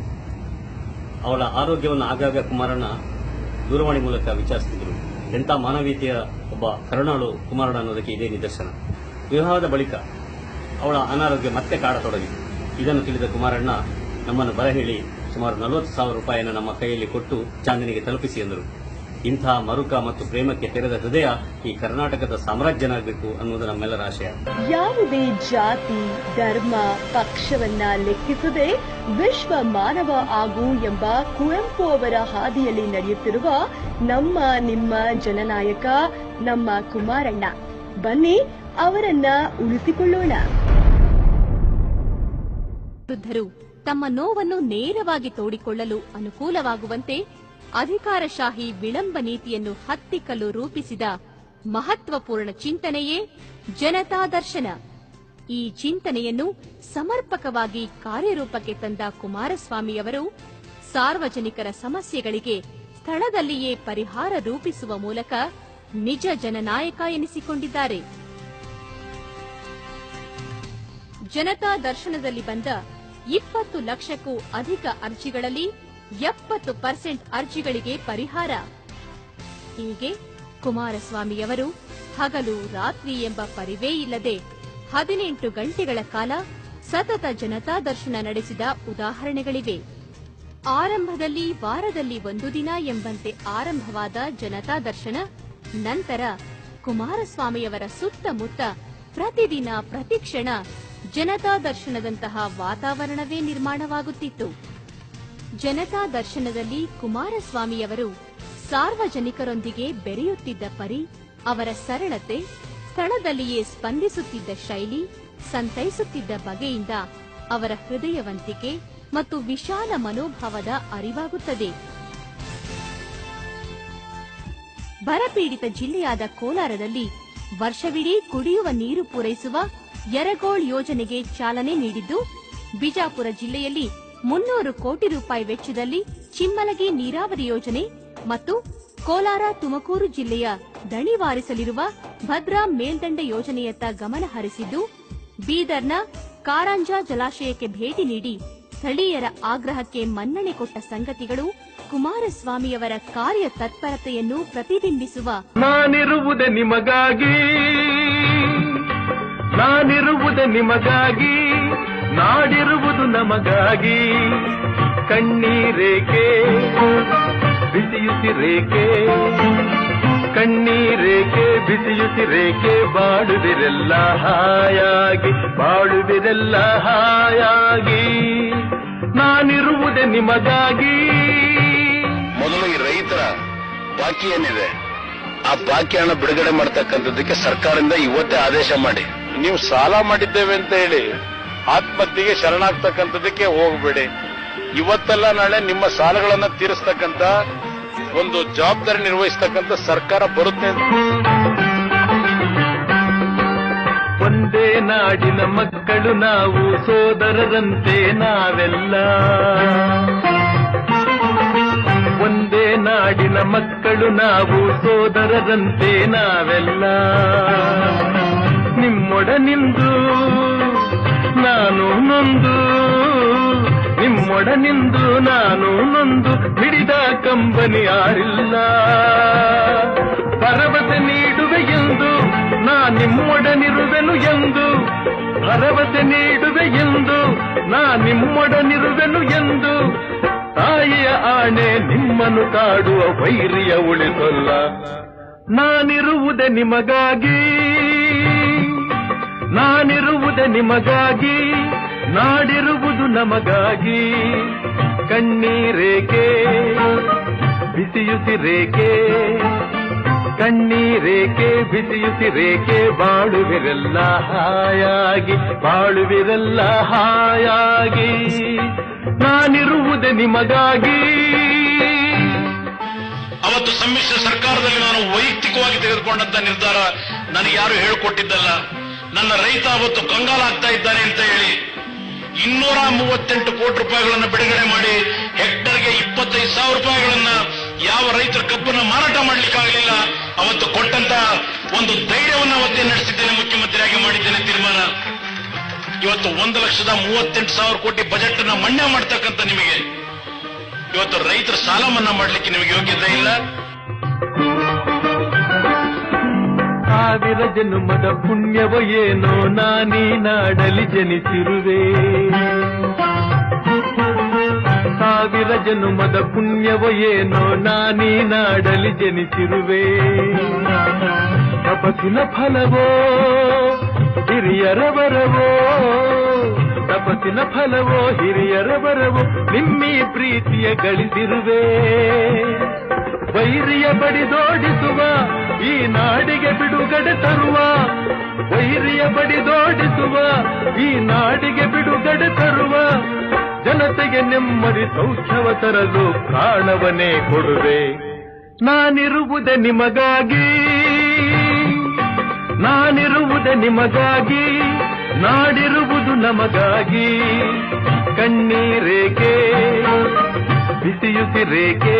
ಅವಳ ಆರೋಗ್ಯವನ್ನು ಆಗಾಗ ಕುಮಾರಣ್ಣ ದೂರವಾಣಿ ಮೂಲಕ ವಿಚಾರಿಸುತ್ತಿದ್ದರು. ಎಂಥ ಮಾನವೀಯತೆಯ ಒಬ್ಬ ಕರುಣಾಳು ಕುಮಾರಣ್ಣ ಅನ್ನೋದಕ್ಕೆ ಇದೇ ನಿದರ್ಶನ. ವಿವಾಹದ ಬಳಿಕ ಅವಳ ಅನಾರೋಗ್ಯ ಮತ್ತೆ ಕಾಡತೊಡಗಿತು. ಇದನ್ನು ತಿಳಿದ ಕುಮಾರಣ್ಣ ನಮ್ಮನ್ನು ಬರಹೇಳಿ ಸುಮಾರು 40,000 ರೂಪಾಯಿಯನ್ನು ನಮ್ಮ ಕೈಯಲ್ಲಿ ಕೊಟ್ಟು ಚಾಂದಿನಿಗೆ ತಲುಪಿಸಿ ಎಂದರು. ಇಂತಹ ಮರುಕ ಮತ್ತು ಪ್ರೇಮಕ್ಕೆ ತೆರೆದ ಹೃದಯ ಈ ಕರ್ನಾಟಕದ ಸಾಮ್ರಾಜ್ಯನಾಗಬೇಕು ಅನ್ನುವುದು ನಮ್ಮೆಲ್ಲರ ಆಶಯ.
ಯಾವುದೇ ಜಾತಿ, ಧರ್ಮ, ಪಕ್ಷವನ್ನ ಲೆಕ್ಕಿಸದೆ ವಿಶ್ವ ಮಾನವ ಆಗು ಎಂಬ ಕುವೆಂಪು ಅವರ ಹಾದಿಯಲ್ಲಿ ನಡೆಯುತ್ತಿರುವ ನಮ್ಮ ನಿಮ್ಮ ಜನನಾಯಕ ನಮ್ಮ ಕುಮಾರಣ್ಣ. ಬನ್ನಿ ಅವರನ್ನ ಉಳಿಸಿಕೊಳ್ಳೋಣ.
ವೃದ್ಧರು ತಮ್ಮ ನೋವನ್ನು ನೇರವಾಗಿ ತೋಡಿಕೊಳ್ಳಲು ಅನುಕೂಲವಾಗುವಂತೆ ಅಧಿಕಾರಶಾಹಿ ವಿಳಂಬ ನೀತಿಯನ್ನು ಹತ್ತಿಕ್ಕಲು ರೂಪಿಸಿದ ಮಹತ್ವಪೂರ್ಣ ಚಿಂತನೆಯೇ ಜನತಾ ದರ್ಶನ. ಈ ಚಿಂತನೆಯನ್ನು ಸಮರ್ಪಕವಾಗಿ ಕಾರ್ಯರೂಪಕ್ಕೆ ತಂದ ಕುಮಾರಸ್ವಾಮಿಯವರು ಸಾರ್ವಜನಿಕರ ಸಮಸ್ಯೆಗಳಿಗೆ ಸ್ಥಳದಲ್ಲಿಯೇ ಪರಿಹಾರ ರೂಪಿಸುವ ಮೂಲಕ ನಿಜ ಜನನಾಯಕ ಎನಿಸಿಕೊಂಡಿದ್ದಾರೆ. ಜನತಾ ದರ್ಶನದಲ್ಲಿ ಬಂದ 20 ಲಕ್ಷಕ್ಕೂ ಅಧಿಕ ಅರ್ಜಿಗಳಲ್ಲಿ 70% ಅರ್ಜಿಗಳಿಗೆ ಪರಿಹಾರ. ಹೀಗೆ ಕುಮಾರಸ್ವಾಮಿಯವರು ಹಗಲು ರಾತ್ರಿ ಎಂಬ ಪರಿವೇ ಇಲ್ಲದೆ 18 ಗಂಟೆಗಳ ಕಾಲ ಸತತ ಜನತಾ ದರ್ಶನ ನಡೆಸಿದ ಉದಾಹರಣೆಗಳಿವೆ. ಆರಂಭದಲ್ಲಿ ವಾರದಲ್ಲಿ 1 ದಿನ ಎಂಬಂತೆ ಆರಂಭವಾದ ಜನತಾ ದರ್ಶನ ನಂತರ ಕುಮಾರಸ್ವಾಮಿಯವರ ಸುತ್ತಮುತ್ತ ಪ್ರತಿದಿನ ಪ್ರತಿಕ್ಷಣ ಜನತಾ ದರ್ಶನದಂತಹ ವಾತಾವರಣವೇ ನಿರ್ಮಾಣವಾಗುತ್ತಿತ್ತು. ಜನತಾ ದರ್ಶನದಲ್ಲಿ ಕುಮಾರಸ್ವಾಮಿಯವರು ಸಾರ್ವಜನಿಕರೊಂದಿಗೆ ಬೆರೆಯುತ್ತಿದ್ದ ಪರಿ, ಅವರ ಸರಳತೆ, ಸ್ಥಳದಲ್ಲಿಯೇ ಸ್ಪಂದಿಸುತ್ತಿದ್ದ ಶೈಲಿ, ಸಂತೈಸುತ್ತಿದ್ದ ಬಗೆಯಿಂದ ಅವರ ಹೃದಯವಂತಿಕೆ ಮತ್ತು ವಿಶಾಲ ಮನೋಭಾವದ ಅರಿವಾಗುತ್ತದೆ. ಬರಪೀಡಿತ ಜಿಲ್ಲೆಯಾದ ಕೋಲಾರದಲ್ಲಿ ವರ್ಷವಿಡೀ ಕುಡಿಯುವ ನೀರು ಪೂರೈಸುವ ಯರಗೋಳ್ ಯೋಜನೆಗೆ ಚಾಲನೆ ನೀಡಿದ್ದು, ಬಿಜಾಪುರ ಜಿಲ್ಲೆಯಲ್ಲಿ 300 ಕೋಟಿ ರೂಪಾಯಿ ವೆಚ್ಚದಲ್ಲಿ ಚಿಮ್ಮಲಗಿ ನೀರಾವರಿ ಯೋಜನೆ ಮತ್ತು ಕೋಲಾರ, ತುಮಕೂರು ಜಿಲ್ಲೆಯ ದಣಿವಾರಿಸಲಿರುವ ಭದ್ರಾ ಮೇಲ್ದಂಡೆ ಯೋಜನೆಯತ್ತ ಗಮನ ಹರಿಸಿದ್ದು, ಬೀದರ್ನ ಕಾರಂಜಾ ಜಲಾಶಯಕ್ಕೆ ಭೇಟಿ ನೀಡಿ ಸ್ಥಳೀಯರ ಆಗ್ರಹಕ್ಕೆ ಮನ್ನಣೆ ಕೊಟ್ಟ ಸಂಗತಿಗಳು ಕುಮಾರಸ್ವಾಮಿಯವರ ಕಾರ್ಯ ತತ್ಪರತೆಯನ್ನು ಪ್ರತಿಬಿಂಬಿಸುವ
ನಾನಿರುವುದೇ ನಿಮಗಾಗಿ, ನಾನಿರುವುದೇ ನಿಮಗಾಗಿ, ನಾಡಿರುವುದು ನಮಗಾಗಿ. ಕಣ್ಣೀರೇಕೆ ಬಿಸಿಯುತ್ತಿರೇಕೆ, ಕಣ್ಣೀರೇಕೆ ಬಿಸಿಯುತ್ತಿರೇಕೆ, ಬಾಳುವಿರೆಲ್ಲ ಹಾಯಾಗಿ, ಬಾಳುವಿರೆಲ್ಲ ಹಾಯಾಗಿ. ನಾನಿರುವುದೇ ನಿಮಗಾಗಿ.
ಮೊದಲು ಈ ರೈತರ ಬಾಕಿ ಏನಿದೆ ಆ ಬಾಕಿ ಹಣ ಬಿಡುಗಡೆ ಮಾಡತಕ್ಕಂಥದ್ದಕ್ಕೆ ಸರ್ಕಾರದಿಂದ ಇವತ್ತೇ ಆದೇಶ ಮಾಡಿ. ನೀವು ಸಾಲ ಮಾಡಿದ್ದೇವೆ ಅಂತ ಹೇಳಿ ಆತ್ಮಹತ್ಯೆಗೆ ಶರಣಾಗ್ತಕ್ಕಂಥದ್ದಕ್ಕೆ ಹೋಗಬೇಡಿ. ಇವತ್ತೆಲ್ಲ ನಾಳೆ ನಿಮ್ಮ ಸಾಲಗಳನ್ನ ತೀರಿಸ್ತಕ್ಕಂಥ ಒಂದು ಜವಾಬ್ದಾರಿ ನಿರ್ವಹಿಸ್ತಕ್ಕಂಥ ಸರ್ಕಾರ ಬರುತ್ತೆ.
ಒಂದೇ ನಾಡಿನ ಮಕ್ಕಳು ನಾವು, ಸೋದರರಂತೆ ನಾವೆಲ್ಲ. ಒಂದೇ ನಾಡಿನ ಮಕ್ಕಳು ನಾವು, ಸೋದರರಂತೆ ನಾವೆಲ್ಲ. ನಿಮ್ಮೊಡನಿಂದು ನಾನು ನೊಂದು, ನಿಮ್ಮೊಡನಿಂದು ನಾನು ನೊಂದು, ಹಿಡಿದ ಕಂಬನಿ ಯಾರಿಲ್ಲ. ಭರವಸೆ ನೀಡುವೆ ಎಂದು ನಾ ನಿಮ್ಮೊಡನಿರುವೆನು ಎಂದು, ಭರವಸೆ ನೀಡುವೆ ಎಂದು ನಾ ನಿಮ್ಮೊಡನಿರುವೆನು ಎಂದು. ತಾಯಿಯ ಆಣೆ ನಿಮ್ಮನ್ನು ಕಾಡುವ ವೈರಿಯ ಉಳಿಸಲ್ಲ. ನಾನಿರುವುದೇ ನಿಮಗಾಗಿ, ನಾನಿರುವುದೇ ನಿಮಗಾಗಿ, ನಾಡಿರುವುದು ನಮಗಾಗಿ. ಕಣ್ಣೀರೇಕೆ ಬಿಸಿಯುತ್ತಿರೇಕೆ, ಕಣ್ಣೀರೇಕೆ ಬಿಸಿಯುಸಿರೇಕೆ ಬಾಳುವಿರೆಲ್ಲ ಹಾಯಾಗಿ ಬಾಳುವಿರೆಲ್ಲ ಹಾಯಾಗಿ ನಾನಿರುವುದೇ ನಿಮಗಾಗಿ.
ಅವತ್ತು ಸಮ್ಮಿಶ್ರ ಸರ್ಕಾರದಲ್ಲಿ ನಾನು ವೈಯಕ್ತಿಕವಾಗಿ ತೆಗೆದುಕೊಂಡಂತ ನಿರ್ಧಾರ ನನಗೆ ಯಾರು ಹೇಳಿಕೊಟ್ಟಿದ್ದಲ್ಲ. ನನ್ನ ರೈತ ಅವತ್ತು ಕಂಗಾಲಾಗ್ತಾ ಇದ್ದಾನೆ ಅಂತ ಹೇಳಿ 238 ಕೋಟಿ ರೂಪಾಯಿಗಳನ್ನು ಬಿಡುಗಡೆ ಮಾಡಿ ಹೆಕ್ಟರ್ಗೆ 25,000 ರೂಪಾಯಿಗಳನ್ನ ಯಾವ ರೈತರ ಕಬ್ಬನ್ನು ಮಾರಾಟ ಮಾಡಲಿಕ್ಕಾಗಲಿಲ್ಲ. ಅವತ್ತು ಕೊಟ್ಟಂತ ಒಂದು ಧೈರ್ಯವನ್ನು ಅವತ್ತೇ ನಡೆಸಿದ್ದೇನೆ, ಮುಖ್ಯಮಂತ್ರಿಯಾಗಿ ಮಾಡಿದ್ದೇನೆ ತೀರ್ಮಾನ. ಇವತ್ತು 1,38,000 ಕೋಟಿ ಬಜೆಟ್ ಅನ್ನ ಮನ್ನಾ ಮಾಡ್ತಕ್ಕಂಥ ನಿಮಗೆ ಇವತ್ತು ರೈತರ ಸಾಲ ಮನ್ನಾ ಮಾಡಲಿಕ್ಕೆ ನಿಮಗೆ ಯೋಗ್ಯತೆ ಇಲ್ಲ.
1000 ಜನ್ಮದ ಪುಣ್ಯವೋ ಏನೋ ನಾನೀ ನಾಡಲಿ ಜನಿಸಿರುವೆ. 1000 ಜನ್ಮದ ಪುಣ್ಯವೋ ಏನೋ ನಾನೀ ನಾಡಲಿ ಜನಿಸಿರುವೆ. ತಪಸ್ಸಿನ ಫಲವೋ ಹಿರಿಯರ ಬರವೋ, ತಪಸ್ಸಿನ ಫಲವೋ ಹಿರಿಯರ ಬರವೋ ನಿಮ್ಮಿ ಪ್ರೀತಿಯ ಗಳಿಸಿರುವೆ. ವೈರಿಯ ಬಡಿದೋಡಿಸುವ ಈ ನಾಡಿಗೆ ಬಿಡುಗಡೆ ತರುವ, ವೈರಿಯ ಬಡಿದೋಡಿಸುವ ಈ ನಾಡಿಗೆ ಬಿಡುಗಡೆ ತರುವ, ಜನತೆಗೆ ನೆಮ್ಮದಿ ಸೌಖ್ಯವ ತರಲು ಪ್ರಾಣವನ್ನೇ ಕೊಡುವೆ. ನಾನಿರುವುದೇ ನಿಮಗಾಗಿ, ನಾನಿರುವುದೇ ನಿಮಗಾಗಿ, ನಾಡಿರುವುದು ನಮಗಾಗಿ. ಕಣ್ಣೀರೇಕೆ ಬಿಸಿಯುಸಿರೇಕೆ,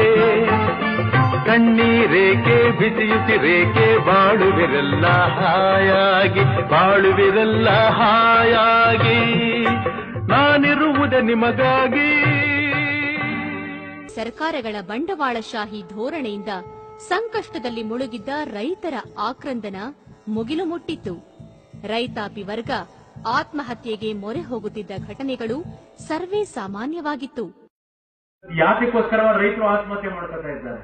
ಕಣ್ಣೀರೇಕೆ ಬಿಸಿಯುಸಿರೇಕೆ ಬಾಳುವಿರೆಲ್ಲ ಹಾಯಾಗಿ ಬಾಳುವಿರೆಲ್ಲ ಹಾಯಾಗಿ. ನಾನಿರುವುದೇ ನಿಮಗಾಗಿ.
ಸರ್ಕಾರಗಳ ಬಂಡವಾಳಶಾಹಿ ಧೋರಣೆಯಿಂದ ಸಂಕಷ್ಟದಲ್ಲಿ ಮುಳುಗಿದ್ದ ರೈತರ ಆಕ್ರಂದನ ಮುಗಿಲು ಮುಟ್ಟಿತ್ತು. ರೈತಾಪಿ ವರ್ಗ ಆತ್ಮಹತ್ಯೆಗೆ ಮೊರೆ ಹೋಗುತ್ತಿದ್ದ ಘಟನೆಗಳು ಸರ್ವೇ ಸಾಮಾನ್ಯವಾಗಿತ್ತು.
ಯಾತಕ್ಕೋಸ್ಕರ ರೈತರು ಆತ್ಮಹತ್ಯೆ ಮಾಡ್ಕೊತಾ ಇದ್ದಾರೆ?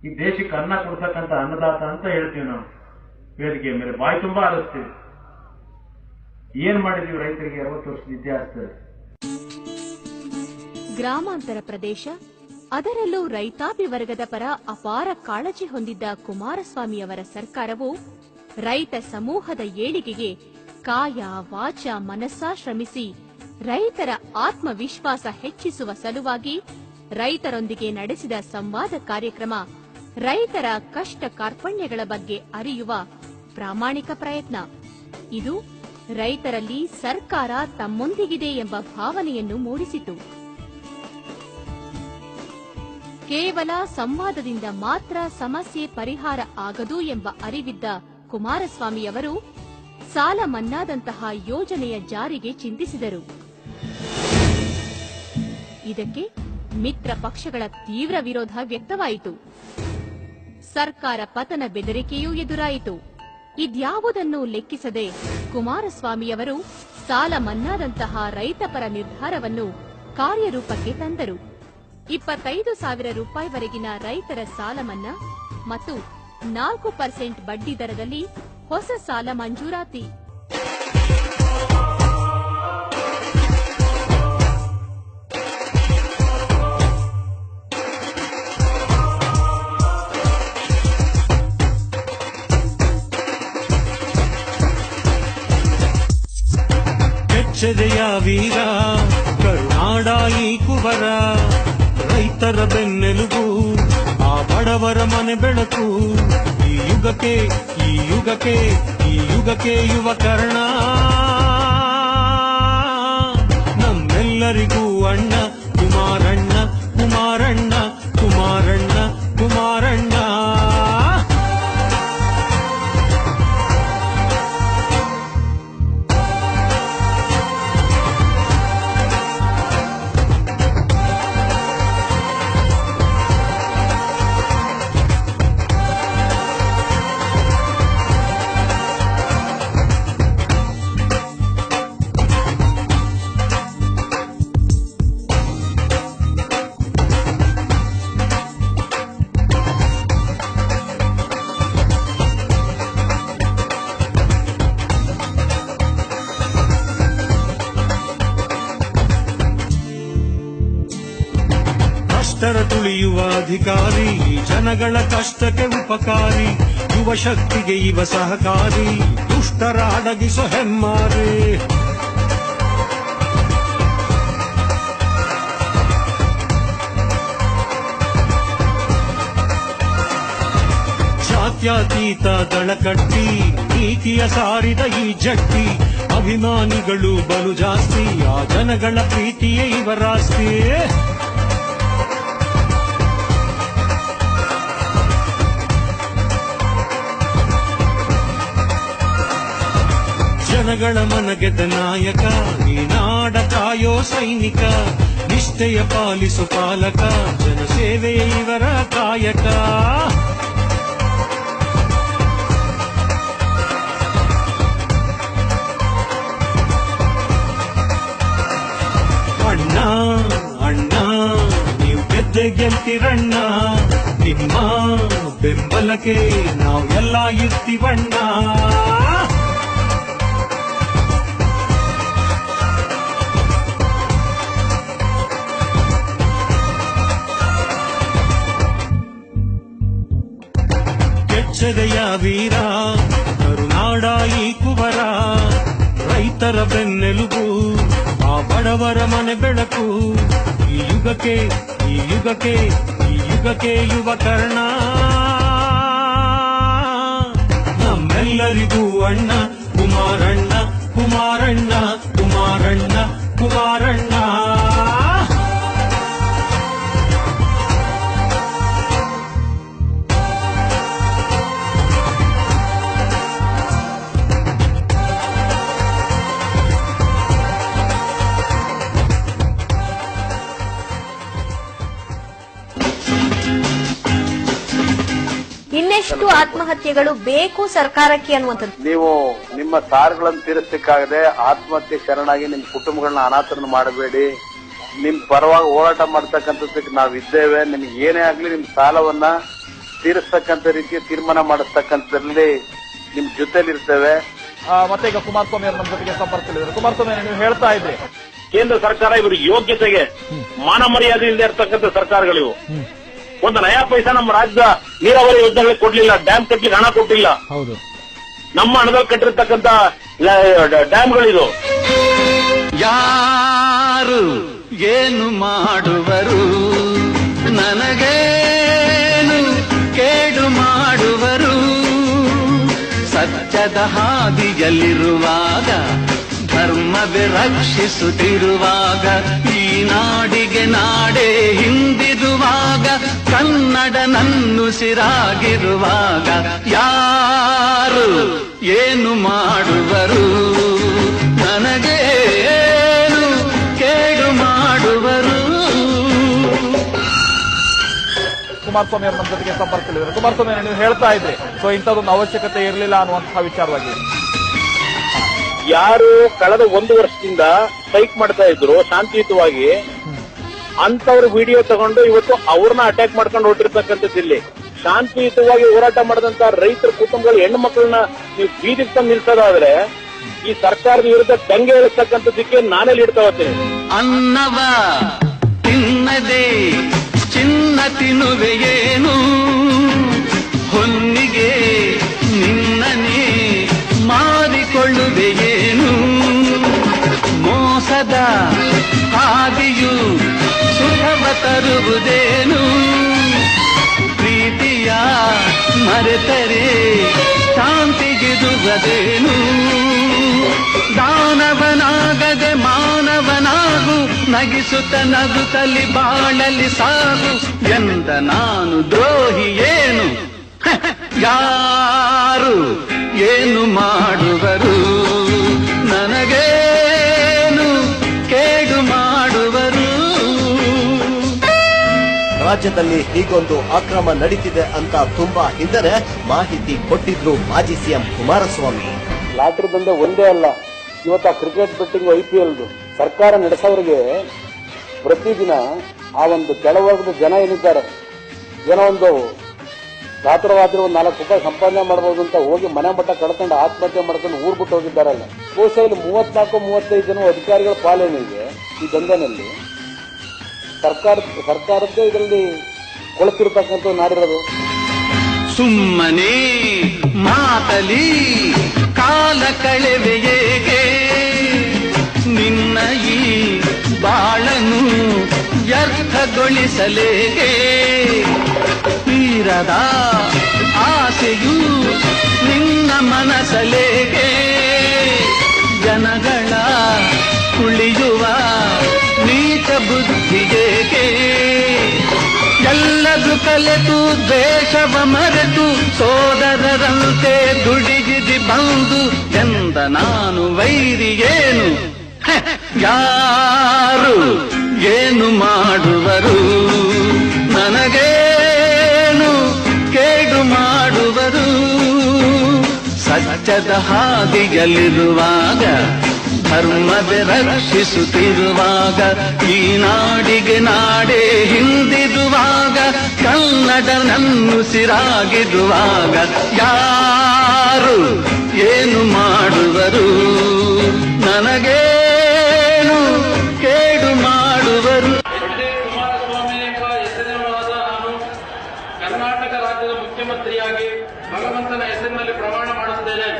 ಈ ದೇಶಕ್ಕೆ ಅನ್ನ ಕೊಡ್ತಕ್ಕಂಥ ಅನ್ನದಾತ ಅಂತ ಹೇಳ್ತೀವಿ ನಾವು, ವೇದಿಕೆ ಮೇಲೆ ಬಾಯಿ ತುಂಬಾ ಆರಿಸ್ತೀವಿ. ಏನ್ ಮಾಡಿದೀವಿ ರೈತರಿಗೆ 60 ವರ್ಷದ ಇತಿಹಾಸದಲ್ಲಿ?
ಗ್ರಾಮಾಂತರ ಪ್ರದೇಶ, ಅದರಲ್ಲೂ ರೈತಾಪಿ ವರ್ಗದ ಪರ ಅಪಾರ ಕಾಳಜಿ ಹೊಂದಿದ್ದ ಕುಮಾರಸ್ವಾಮಿಯವರ ಸರ್ಕಾರವು ರೈತ ಸಮೂಹದ ಏಳಿಗೆಗೆ ಕಾಯ ವಾಚ ಮನಸ್ಸಾ ಶ್ರಮಿಸಿ ರೈತರ ಆತ್ಮವಿಶ್ವಾಸ ಹೆಚ್ಚಿಸುವ ಸಲುವಾಗಿ ರೈತರೊಂದಿಗೆ ನಡೆಸಿದ ಸಂವಾದ ಕಾರ್ಯಕ್ರಮ ರೈತರ ಕಷ್ಟ ಕಾರ್ಪಣ್ಯಗಳ ಬಗ್ಗೆ ಅರಿಯುವ ಪ್ರಾಮಾಣಿಕ ಪ್ರಯತ್ನ. ಇದು ರೈತರಲ್ಲಿ ಸರ್ಕಾರ ತಮ್ಮೊಂದಿಗಿದೆ ಎಂಬ ಭಾವನೆಯನ್ನು ಮೂಡಿಸಿತು. ಕೇವಲ ಸಂವಾದದಿಂದ ಮಾತ್ರ ಸಮಸ್ಯೆ ಪರಿಹಾರ ಆಗದು ಎಂಬ ಅರಿವಿದ್ದ ಕುಮಾರಸ್ವಾಮಿಯವರು ಸಾಲ ಮನ್ನಾದಂತಹ ಯೋಜನೆಯ ಜಾರಿಗೆ ಚಿಂತಿಸಿದರು. ಇದಕ್ಕೆ ಮಿತ್ರ ಪಕ್ಷಗಳ ತೀವ್ರ ವಿರೋಧ ವ್ಯಕ್ತವಾಯಿತು. ಸರ್ಕಾರ ಪತನ ಬೆದರಿಕೆಯೂ ಎದುರಾಯಿತು. ಇದ್ಯಾವುದನ್ನು ಲೆಕ್ಕಿಸದೆ ಕುಮಾರಸ್ವಾಮಿಯವರು ಸಾಲ ಮನ್ನಾದಂತಹ ರೈತಪರ ನಿರ್ಧಾರವನ್ನು ಕಾರ್ಯರೂಪಕ್ಕೆ ತಂದರು. 25,000 ರೂಪಾಯಿವರೆಗಿನ ರೈತರ ಸಾಲ ಮನ್ನಾ ಮತ್ತು 4% ಬಡ್ಡಿ ದರದಲ್ಲಿ ಹೊಸ ಸಾಲ ಮಂಜೂರಾತಿ.
ಕೆಚ್ಚೆದೆಯ ವೀರ ಕರುನಾಡಾಯಿ ಕುವರ, ರೈತರ ಬೆನ್ನೆಲುಬು ಆ ಬಡವರ ಮನೆ ಬೆಳಕು. ಈ ಯುಗಕ್ಕೆ ಈ ಯುಗಕ್ಕೆ ಈ ಯುಗಕ್ಕೆ ಯುವ ಕರ್ಣ, ನಮ್ಮೆಲ್ಲರಿಗೂ ಅಣ್ಣ ಕುಮಾರಣ್ಣ ಕುಮಾರಣ್ಣ ಕುಮಾರಣ್ಣ ಕುಮಾರಣ್ಣ. ದುಷ್ಟರ ತುಳಿಯುವ ಅಧಿಕಾರಿ, ಜನಗಳ ಕಷ್ಟಕ್ಕೆ ಉಪಕಾರಿ, ಯುವ ಶಕ್ತಿಗೆ ಇವ ಸಹಕಾರಿ, ದುಷ್ಟರ ಅಡಗಿಸೋ ಹೆಮ್ಮಾರಿ. ಜಾತ್ಯತೀತ ದಳ ಕಟ್ಟಿ ನೀತಿಯ ಸಾರಿದ ಈ ಜಟ್ಟಿ, ಅಭಿಮಾನಿಗಳು ಬಲು ಜಾಸ್ತಿ, ಆ ಜನಗಳ ಪ್ರೀತಿಯೇ ಇವರಾಸ್ತಿ. ಜನಗಳ ಮನಗೆದ್ದ ನಾಯಕ, ಈ ನಾಡ ಕಾಯೋ ಸೈನಿಕ, ನಿಷ್ಠೆಯ ಪಾಲಿಸು ಪಾಲಕ, ಜನಸೇವೆಯೇ ಇವರ ಕಾಯಕ. ಅಣ್ಣ ಅಣ್ಣ ನೀವು ಗೆಲ್ತಿರಣ್ಣ, ನಿಮ್ಮ ಬೆಂಬಲಕ್ಕೆ ನಾವೆಲ್ಲ ಇರ್ತೀವಣ್ಣ. ಕೆಚ್ಚದೆಯ ವೀರ ಕರುನಾಡ ಈ ಕುವರ, ರೈತರ ಬೆನ್ನೆಲುಬು, ಆ ಬಡವರ ಮನೆ ಬೆಳಕು, ಈ ಯುಗಕ್ಕೆ ಈ ಯುಗಕ್ಕೆ ಈ ಯುಗಕ್ಕೆ ಯುವ ಕರ್ಣ. ನಮ್ಮೆಲ್ಲರಿಗೂ ಅಣ್ಣ ಕುಮಾರಣ್ಣ, ಕುಮಾರಣ್ಣ ಕುಮಾರಣ್ಣ ಕುಮಾರಣ್ಣ.
ಇನ್ನೆಷ್ಟು ಆತ್ಮಹತ್ಯೆಗಳು ಬೇಕು ಸರ್ಕಾರಕ್ಕೆ ಅನ್ನುವಂಥದ್ದು.
ನೀವು ನಿಮ್ಮ ಸಾಲಗಳನ್ನು ತೀರಿಸಲಿಕ್ಕಾಗದೆ ಆತ್ಮಹತ್ಯೆ ಶರಣಾಗಿ ನಿಮ್ಮ ಕುಟುಂಬಗಳನ್ನ ಅನಾಥರನ್ನು ಮಾಡಬೇಡಿ. ನಿಮ್ ಪರವಾಗಿ ಹೋರಾಟ ಮಾಡ್ತಕ್ಕಂಥದ್ದಕ್ಕೆ ನಾವಿದ್ದೇವೆ. ನಿಮ್ಗೆ ಏನೇ ಆಗ್ಲಿ ನಿಮ್ ಸಾಲವನ್ನ ತೀರಿಸ್ತಕ್ಕಂಥ ರೀತಿಯ ತೀರ್ಮಾನ ಮಾಡಿಸ್ತಕ್ಕಂಥದ್ರಲ್ಲಿ ನಿಮ್ ಜೊತೆಲಿರ್ತೇವೆ.
ಮತ್ತೆ ಈಗ ಕುಮಾರಸ್ವಾಮಿ ಅವರು ನಮ್ಮ ಜೊತೆಗೆ ಸಂಪರ್ಕದಲ್ಲಿದ್ದಾರೆ. ಕುಮಾರಸ್ವಾಮಿ, ನೀವು ಹೇಳ್ತಾ ಇದ್ರಿ
ಕೇಂದ್ರ ಸರ್ಕಾರ ಇವರು ಯೋಗ್ಯತೆಗೆ ಮಾನ ಮರ್ಯಾದೆ ಇಲ್ಲದೆ ಇರ್ತಕ್ಕಂಥ ಸರ್ಕಾರಗಳಿವು. ಒಂದು ನಯಾ ಪೈಸಾ ನಮ್ಮ ರಾಜ್ಯದ ನೀರಾವರಿ ಯೋಜನೆಗಳಿಗೆ ಕೊಡ್ಲಿಲ್ಲ, ಡ್ಯಾಮ್ ಕಟ್ಟಲಿಕ್ಕೆ ಹಣ ಕೊಟ್ಟಿಲ್ಲ.
ಹೌದು,
ನಮ್ಮ ಹಣದಲ್ಲಿ ಕಟ್ಟಿರ್ತಕ್ಕಂಥ ಡ್ಯಾಮ್ಗಳಿದು.
ಯಾರು ಏನು ಮಾಡುವರು, ನನಗೇನು ಕೇಡು ಮಾಡುವರು, ಸತ್ಯದ ಹಾದಿಯಲ್ಲಿರುವಾಗ, ಧರ್ಮವೇ ರಕ್ಷಿಸುತ್ತಿರುವಾಗ, ಈ ನಾಡಿಗೆ ನಾಡೇ ಹಿಂದಿರುವಾಗ, ಕನ್ನಡ ನನ್ನುಸಿರಾಗಿರುವಾಗ, ಯಾರು ಏನು ಮಾಡುವರು, ನನಗೇನು ಕೇಡು ಮಾಡುವರು.
ಕುಮಾರಸ್ವಾಮಿ ಅವರು ನಮ್ಮ ಜೊತೆಗೆ ಸಂಪರ್ಕದಲ್ಲಿದ್ದಾರೆ. ಕುಮಾರಸ್ವಾಮಿ, ನೀವು ಹೇಳ್ತಾ ಇದ್ರಿ ಸೊ ಇಂಥದ್ದೊಂದು ಅವಶ್ಯಕತೆ ಇರಲಿಲ್ಲ ಅನ್ನುವಂತಹ ವಿಚಾರವಾಗಿ.
ಯಾರು ಕಳೆದ 1 ವರ್ಷದಿಂದ ಸ್ಟ್ರೈಕ್ ಮಾಡ್ತಾ ಇದ್ರು ಶಾಂತಿಯುತವಾಗಿ, ಅಂತವ್ರ ವಿಡಿಯೋ ತಗೊಂಡು ಇವತ್ತು ಅವ್ರನ್ನ ಅಟ್ಯಾಕ್ ಮಾಡ್ಕೊಂಡು ಹೊರಟಿರ್ತಕ್ಕಂಥದ್ದು. ಇಲ್ಲಿ ಶಾಂತಿಯುತವಾಗಿ ಹೋರಾಟ ಮಾಡಿದಂತ ರೈತರ ಕುಟುಂಬಗಳ ಹೆಣ್ಣು ಮಕ್ಕಳನ್ನ ನೀವು ಬೀದಿಗೆ ತಂದು ನಿಲ್ಸೋದಾದ್ರೆ ಈ ಸರ್ಕಾರದ ವಿರುದ್ಧ ದಂಗೆ ಏಳಿಸ್ತಕ್ಕಂಥದ್ದಕ್ಕೆ ನಾನೇ ಇಡ್ತಾ ಹೋಗ್ತೀನಿ.
ಅನ್ನವ ತಿನ್ನದೆ ಚಿನ್ನ ತಿನ್ನುವೆಯೇನು, ಹೊನ್ನಿಗೆ ನಿನ್ನನೇ ಮಾರಿಕೊಳ್ಳುವೆಯೇನು, ಮೋಸದ ಹಾದಿಯು ಸುಖವ ತರುವುದೇನು, ಪ್ರೀತಿಯ ಮರೆತರೆ ಶಾಂತಿಗಿರುವುದೇನು, ದಾನವನಾಗದೆ ಮಾನವನಾಗು, ನಗಿಸುತ್ತ ನಗುತ್ತಲಿ ಬಾಳಲಿ ಸಾಗು ಎಂದ ನಾನು ದ್ರೋಹಿ ಏನು, ಯಾರು ಏನು ಮಾಡುವರು, ನನಗೇನು ಕೇಡು ಮಾಡುವರು.
ರಾಜ್ಯದಲ್ಲಿ ಹೀಗೊಂದು ಅಕ್ರಮ ನಡೀತಿದೆ ಅಂತ ತುಂಬಾ ಹಿಂದೆ ಮಾಹಿತಿ ಕೊಟ್ಟಿದ್ರು ಮಾಜಿ ಸಿಎಂ ಕುಮಾರಸ್ವಾಮಿ.
ಲಾಟರಿ ದಂಧೆ ಒಂದೇ ಅಲ್ಲ, ಇವತ್ತು ಆ ಕ್ರಿಕೆಟ್ ಬೆಟ್ಟಿಂಗ್ IPL ಸರ್ಕಾರ ನಡೆಸೋರಿಗೆ ಪ್ರತಿದಿನ ಆ ಒಂದು ಕೆಳವರ್ಗದ ಜನ ಏನಿದ್ದಾರೆ, ಏನೋ ಒಂದು ರಾತ್ರಿ ಒಂದು 4 ರೂಪಾಯಿ ಸಂಪಾದನೆ ಮಾಡಬಹುದು ಅಂತ ಹೋಗಿ ಮನೆ ಮಟ್ಟ ಕಳ್ಕೊಂಡು ಆತ್ಮಹತ್ಯೆ ಮಾಡ್ಕೊಂಡು ಊರ್ ಬಿಟ್ಟು ಹೋಗಿದ್ದಾರಲ್ಲ. ಬಹುಶಃ ಇಲ್ಲಿ 34-35 ಜನ ಅಧಿಕಾರಿಗಳ ಪಾಲೇನಿದೆ ಈ ದಂಧೆನಲ್ಲಿ.
ಸರ್ಕಾರದ್ದೇ ಇದರಲ್ಲಿ ಕೊಳತಿರ್ತಕ್ಕಂಥ ನಾಡಿರೋದು.
ಸುಮ್ಮನೆ ಮಾತಲಿ ಕಾಲ ಕಳೆವೆಯೇಗೆ ನಿನ್ನ ಈ ಬಾಳನು ವ್ಯರ್ಥಗೊಳಿಸಲೇಗೆ ತೀರದ ಆಸೆಯು ನಿನ್ನ ಮನಸಲೇಗೆ ಜನಗಳ ಕುಳಿಯುವ ನೀಚ ಬುದ್ಧಿಯೇಗೆ ಎಲ್ಲದು ಕಲೆತು ದ್ವೇಷವ ಮರೆತು ಸೋದರರಂತೆ ದುಡಿಗಿದಿ ಬಂದು ಎಂದ ನಾನು ವೈರಿಯೇನು ಯಾರು ಏನು ಮಾಡುವರು ನನಗೇನು ಕೇಡು ಮಾಡುವರು ಸತ್ಯದ ಹಾದಿಯಲ್ಲಿರುವಾಗ ಧರ್ಮದ ರಕ್ಷಿಸುತ್ತಿರುವಾಗ ಈ ನಾಡಿಗೆ ನಾಡೇ ಹಿಂದಿರುವಾಗ ಕನ್ನಡ ನನ್ನುಸಿರಾಗಿರುವಾಗ ಯಾರು ಏನು ಮಾಡುವರು ನನಗೇನು ಕೇಡು ಮಾಡುವರು.
ಕುಮಾರಸ್ವಾಮಿ ಎಂಬ ಹೆಸರಿನವಾದ ನಾನು ಕರ್ನಾಟಕ ರಾಜ್ಯದ ಮುಖ್ಯಮಂತ್ರಿಯಾಗಿ ಭಗವಂತನ ಹೆಸರಿನಲ್ಲಿ ಪ್ರಮಾಣ ಮಾಡುತ್ತೇನೆ.